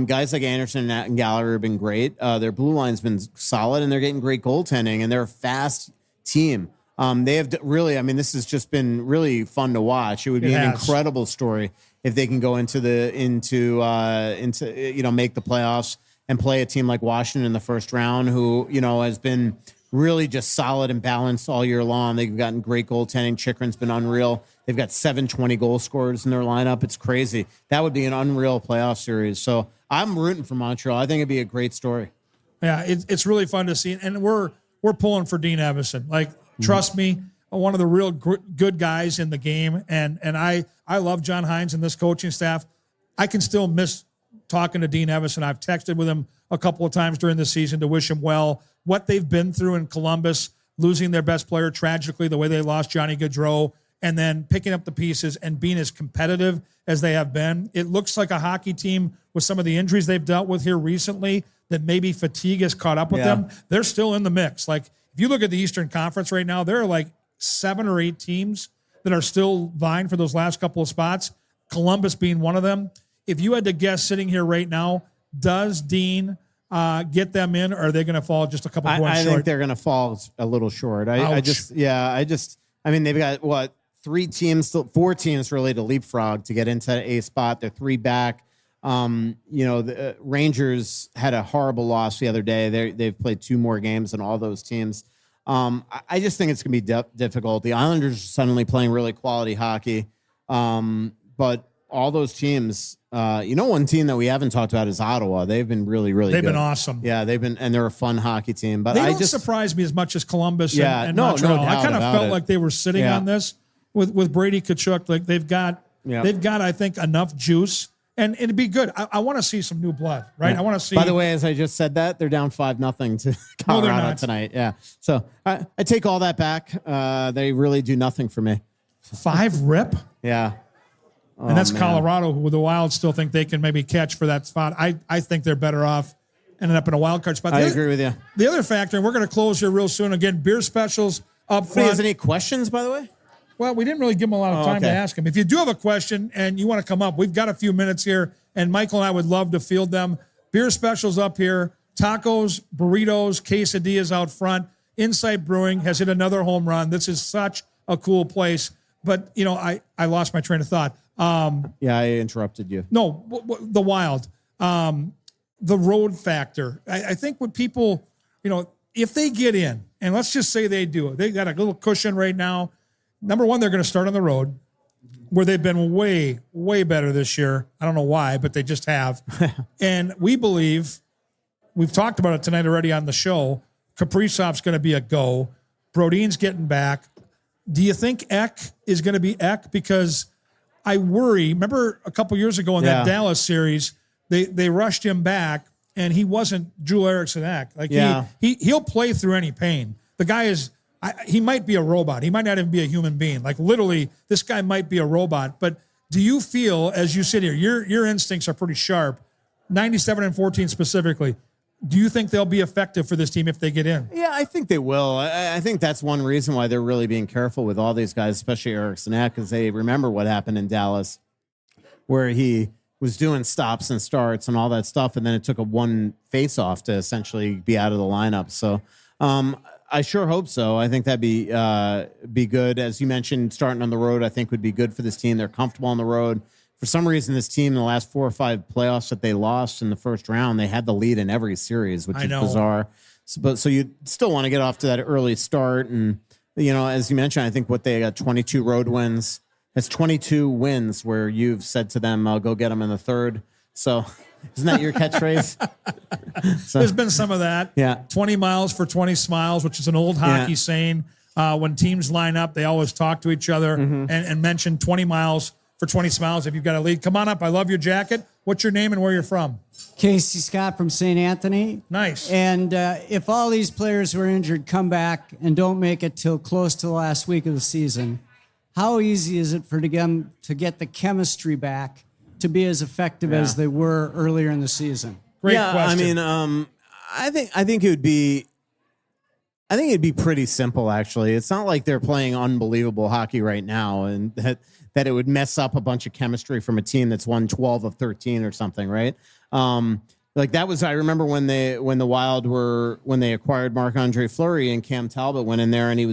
Guys like Anderson and Gallagher have been great. Their blue line's been solid, and they're getting great goaltending, and they're a fast team. They have really, this has just been really fun to watch. It would be an incredible story if they can go into make the playoffs and play a team like Washington in the first round, who, has been really just solid and balanced all year long. They've gotten great goaltending. Chikrin's been unreal. They've got 720 goal scorers in their lineup. It's crazy. That would be an unreal playoff series. So I'm rooting for Montreal. I think it'd be a great story. Yeah, it's really fun to see. And we're pulling for Dean Evison. Trust me, one of the real good guys in the game. And I love John Hines and this coaching staff. I can still miss talking to Dean Evison. I've texted with him a couple of times during the season to wish him well. What they've been through in Columbus, losing their best player tragically, the way they lost Johnny Gaudreau, and then picking up the pieces and being as competitive as they have been. It looks like a hockey team with some of the injuries they've dealt with here recently that maybe fatigue has caught up with them. They're still in the mix. If you look at the Eastern Conference right now, there are 7 or 8 teams that are still vying for those last couple of spots, Columbus being one of them. If you had to guess sitting here right now, does Dean get them in, or are they going to fall just a couple points short? I think they're going to fall a little short. They've got 4 teams really to leapfrog to get into a spot. They're 3 back. The Rangers had a horrible loss the other day. They've played 2 more games than all those teams. I just think it's going to be difficult. The Islanders are suddenly playing really quality hockey. But all those teams, one team that we haven't talked about is Ottawa. They've been really, really They've good. been awesome. Yeah, and they're a fun hockey team. But They I don't just surprise me as much as Columbus Yeah, and no Montreal. doubt I kind of about felt it. like they were sitting Yeah. on this with Brady Tkachuk. Like they've got, I think, enough juice. And it'd be good. I want to see some new blood, right? Yeah. I want to see. By the way, as I just said that, they're down 5-0 to No, they're Colorado not. tonight. Yeah. So I take all that back. They really do nothing for me. 5 rip. Yeah. And that's man. Colorado, who the Wild still think they can maybe catch for that spot. I think they're better off ending up in a wild card spot. I agree with you. The other factor, and we're going to close here real soon. Again, beer specials up Hey, front. has any questions, by the way? Well, we didn't really give them a lot of time to okay. ask them. If you do have a question and you want to come up, we've got a few minutes here, and Michael and I would love to field them. Beer specials up here, tacos, burritos, quesadillas out front. Insight Brewing has hit another home run. This is such a cool place. But, I lost my train of thought. Yeah, I interrupted you. No, the Wild. The road factor. I think what people, if they get in, and let's just say they do, they got a little cushion right now. Number one, they're going to start on the road, where they've been way, way better this year. I don't know why, but they just have. And we believe, we've talked about it tonight already on the show, Kaprizov's going to be a go. Brodin's getting back. Do you think Eck is going to be Eck? Because I worry. Remember a couple years ago in that Dallas series, they rushed him back, and he wasn't Joel Eriksson Eck. Like he'll play through any pain. The guy is. He might be a robot. He might not even be a human being. Like literally, this guy might be a robot. But do you feel, as you sit here, your instincts are pretty sharp, 97-14 specifically. Do you think they'll be effective for this team if they get in? Yeah, I think they will. I think that's one reason why they're really being careful with all these guys, especially Eriksson Ek, because they remember what happened in Dallas, where he was doing stops and starts and all that stuff, and then it took a one face-off to essentially be out of the lineup. So I sure hope so. I think that'd be good. As you mentioned, starting on the road, I think would be good for this team. They're comfortable on the road. For some reason, this team in the last 4 or 5 playoffs that they lost in the first round, they had the lead in every series, which is bizarre. So you still want to get off to that early start. And, as you mentioned, I think what they got 22 road wins. That's 22 wins where you've said to them, I'll go get them in the third. So isn't that your catchphrase? There's been some of that. Yeah. 20 miles for 20 smiles, which is an old hockey saying. When teams line up, they always talk to each other and mention 20 miles for 20 smiles if you've got a lead. Come on up. I love your jacket. What's your name and where you're from? Casey Scott from St. Anthony. Nice. And if all these players who are injured come back and don't make it till close to the last week of the season, how easy is it for them to get the chemistry back to be as effective as they were earlier in the season? Great question. I mean, I think it'd be pretty simple, actually. It's not like they're playing unbelievable hockey right now, and that it would mess up a bunch of chemistry from a team that's won 12 of 13 or something, right? Like that was, I remember when the Wild when they acquired Marc-Andre Fleury, and Cam Talbot went in there and he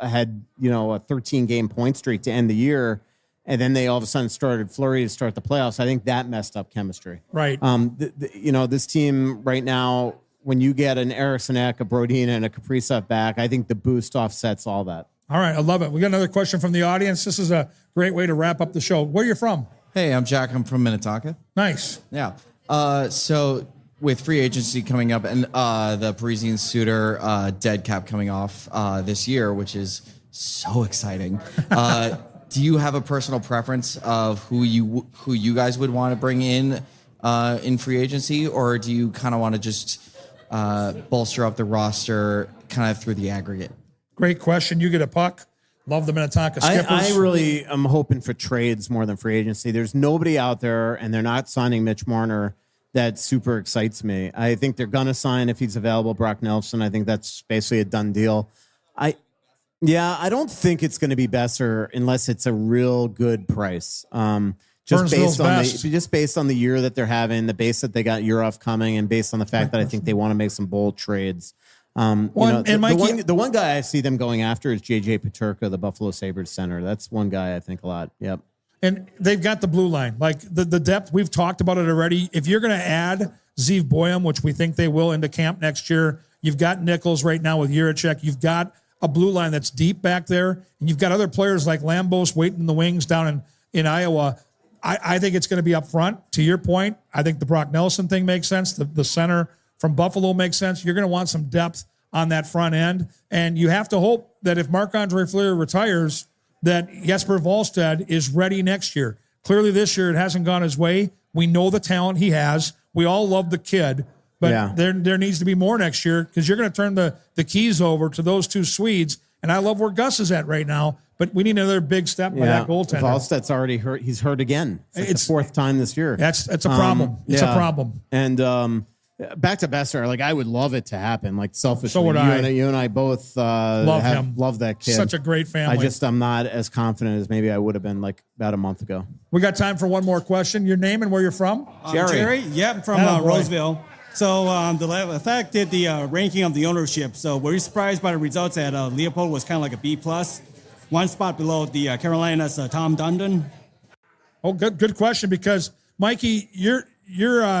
had a 13-game point streak to end the year. And then they all of a sudden started Fleury to start the playoffs. I think that messed up chemistry. Right. This team right now, when you get an Eriksson Ek, a Brodin, and a Kaprizov back, I think the boost offsets all that. All right. I love it. We got another question from the audience. This is a great way to wrap up the show. Where are you from? Hey, I'm Jack. I'm from Minnetonka. Nice. Yeah. So with free agency coming up and the Parisian Suitor dead cap coming off this year, which is so exciting. Do you have a personal preference of who you guys would want to bring in free agency, or do you kind of want to just bolster up the roster kind of through the aggregate? Great question. You get a puck. Love the Minnetonka Skippers. I really am hoping for trades more than free agency. There's nobody out there, and they're not signing Mitch Marner. That super excites me. I think they're going to sign, if he's available, Brock Nelson. I think that's basically a done deal. I don't think it's going to be Besser unless it's a real good price. Just based on the year that they're having, the base that they got Urov coming, and based on the fact that I think they want to make some bold trades. The one guy I see them going after is JJ Peterka, the Buffalo Sabres center. That's one guy I think a lot. Yep. And they've got the blue line, like the depth. We've talked about it already. If you're going to add Zeev Boyum, which we think they will, into camp next year, You've got Nichols right now with Juracek. You've got a blue line that's deep back there, and you've got other players like Lambos waiting in the wings down in Iowa. I think it's going to be up front. To your point, I think the Brock Nelson thing makes sense. The center from Buffalo makes sense. You're going to want some depth on that front end, and you have to hope that if Marc-Andre Fleury retires, that Jesper Wallstedt is ready next year. Clearly this year it hasn't gone his way. We know the talent he has. We all love the kid, but there needs to be more next year because you're going to turn the keys over to those two Swedes. And I love where Gus is at right now, but we need another big step by that goaltender. Wallstedt's already hurt. He's hurt again. It's the fourth time this year. That's a problem. It's a problem. And back to Besser, like I would love it to happen. Like selfishly, So would I. You and I both love that kid. Such a great family. I'm not as confident as maybe I would have been like about a month ago. We got time for one more question. Your name and where you're from? Jerry. Yep, from Roseville. So the fact did the ranking of the ownership. So were you surprised by the results that Leopold was kind of like a B+, one spot below the Carolinas Tom Dundon? Oh, good question, because Mikey, you're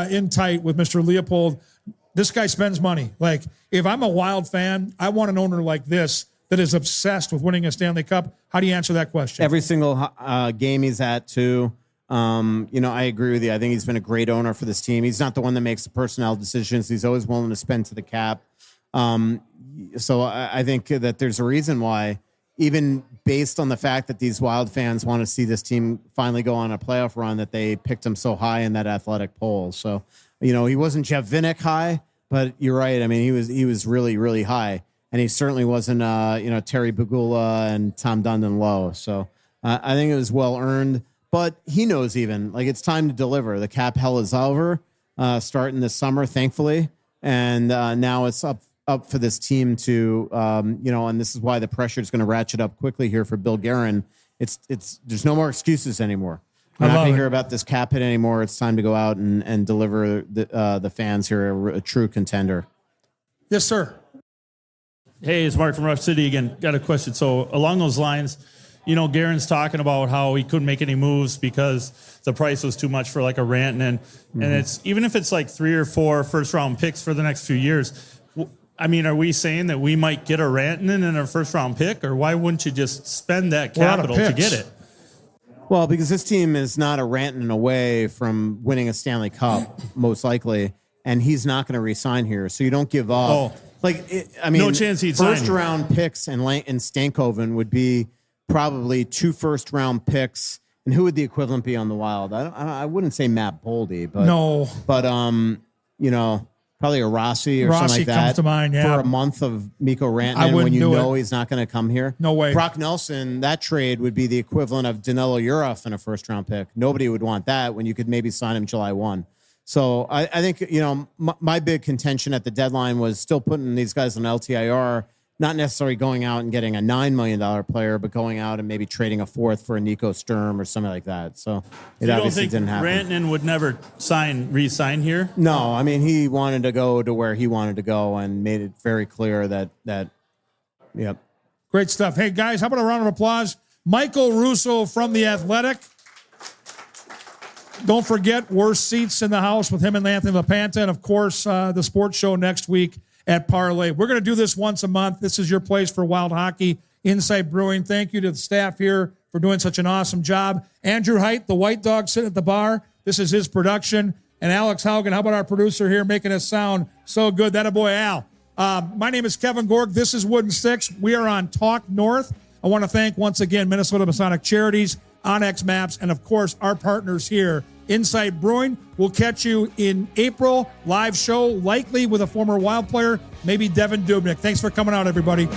in tight with Mr. Leopold. This guy spends money. Like, if I'm a Wild fan, I want an owner like this that is obsessed with winning a Stanley Cup. How do you answer that question? Every single game he's at, too. I agree with you. I think he's been a great owner for this team. He's not the one that makes the personnel decisions. He's always willing to spend to the cap. So I think that there's a reason why, even based on the fact that these Wild fans want to see this team finally go on a playoff run, that they picked him so high in that athletic poll. So, he wasn't Jeff Vinik high, but you're right. I mean, he was really, really high, and he certainly wasn't, Terry Bagula and Tom Dundon low. So I think it was well earned. But he knows it's time to deliver. The cap hell is over, starting this summer, thankfully. And now it's up for this team to, and this is why the pressure is going to ratchet up quickly here for Bill Guerin. There's no more excuses anymore. We're not going to hear about this cap hit anymore. It's time to go out and deliver the fans here a true contender. Yes, sir. Hey, it's Mark from Rush City again. Got a question. So along those lines, Guerin's talking about how he couldn't make any moves because the price was too much for like a Rantanen. And it's even if it's like 3 or 4 first round picks for the next few years. I mean, are we saying that we might get a Rantanen and a first round pick, or why wouldn't you just spend that capital to get it? Well, because this team is not a Rantanen away from winning a Stanley Cup, most likely, and he's not going to re-sign here. So you don't give up. No chance he'd sign. First round picks in Stankoven would be probably 2 first round picks. And who would the equivalent be on the Wild? I wouldn't say Matt Boldy, but probably a Rossi or something like that. Comes to mind, yeah. For a month of Mikko Rantanen when you know he's not going to come here. No way. Brock Nelson, that trade would be the equivalent of Danilo Urov in a first round pick. Nobody would want that when you could maybe sign him July 1. So I think, my big contention at the deadline was still putting these guys on LTIR, not necessarily going out and getting a $9 million player, but going out and maybe trading a 4th for a Nico Sturm or something like that. So it obviously didn't happen. Rantanen would never re-sign here? No, I mean, he wanted to go to where he wanted to go and made it very clear that. Great stuff. Hey, guys, how about a round of applause? Michael Russo from The Athletic. Don't forget, worst seats in the house with him and Anthony LaPanta. And, of course, the sports show next week at Parlay. We're going to do this once a month. This is your place for wild hockey. Insight Brewing. Thank you to the staff here for doing such an awesome job. Andrew Height, the white dog sitting at the bar. This is his production. And Alex Haugen, how about our producer here making us sound so good? That a boy, Al. My name is Kevin Gorg. This is Wooden Sticks. We are on Talk North. I want to thank once again Minnesota Masonic Charities, Onyx Maps, and of course our partners here, Insight Brewing. We'll catch you in April, live show, likely with a former Wild player, maybe Devin Dubnyk. Thanks for coming out, everybody.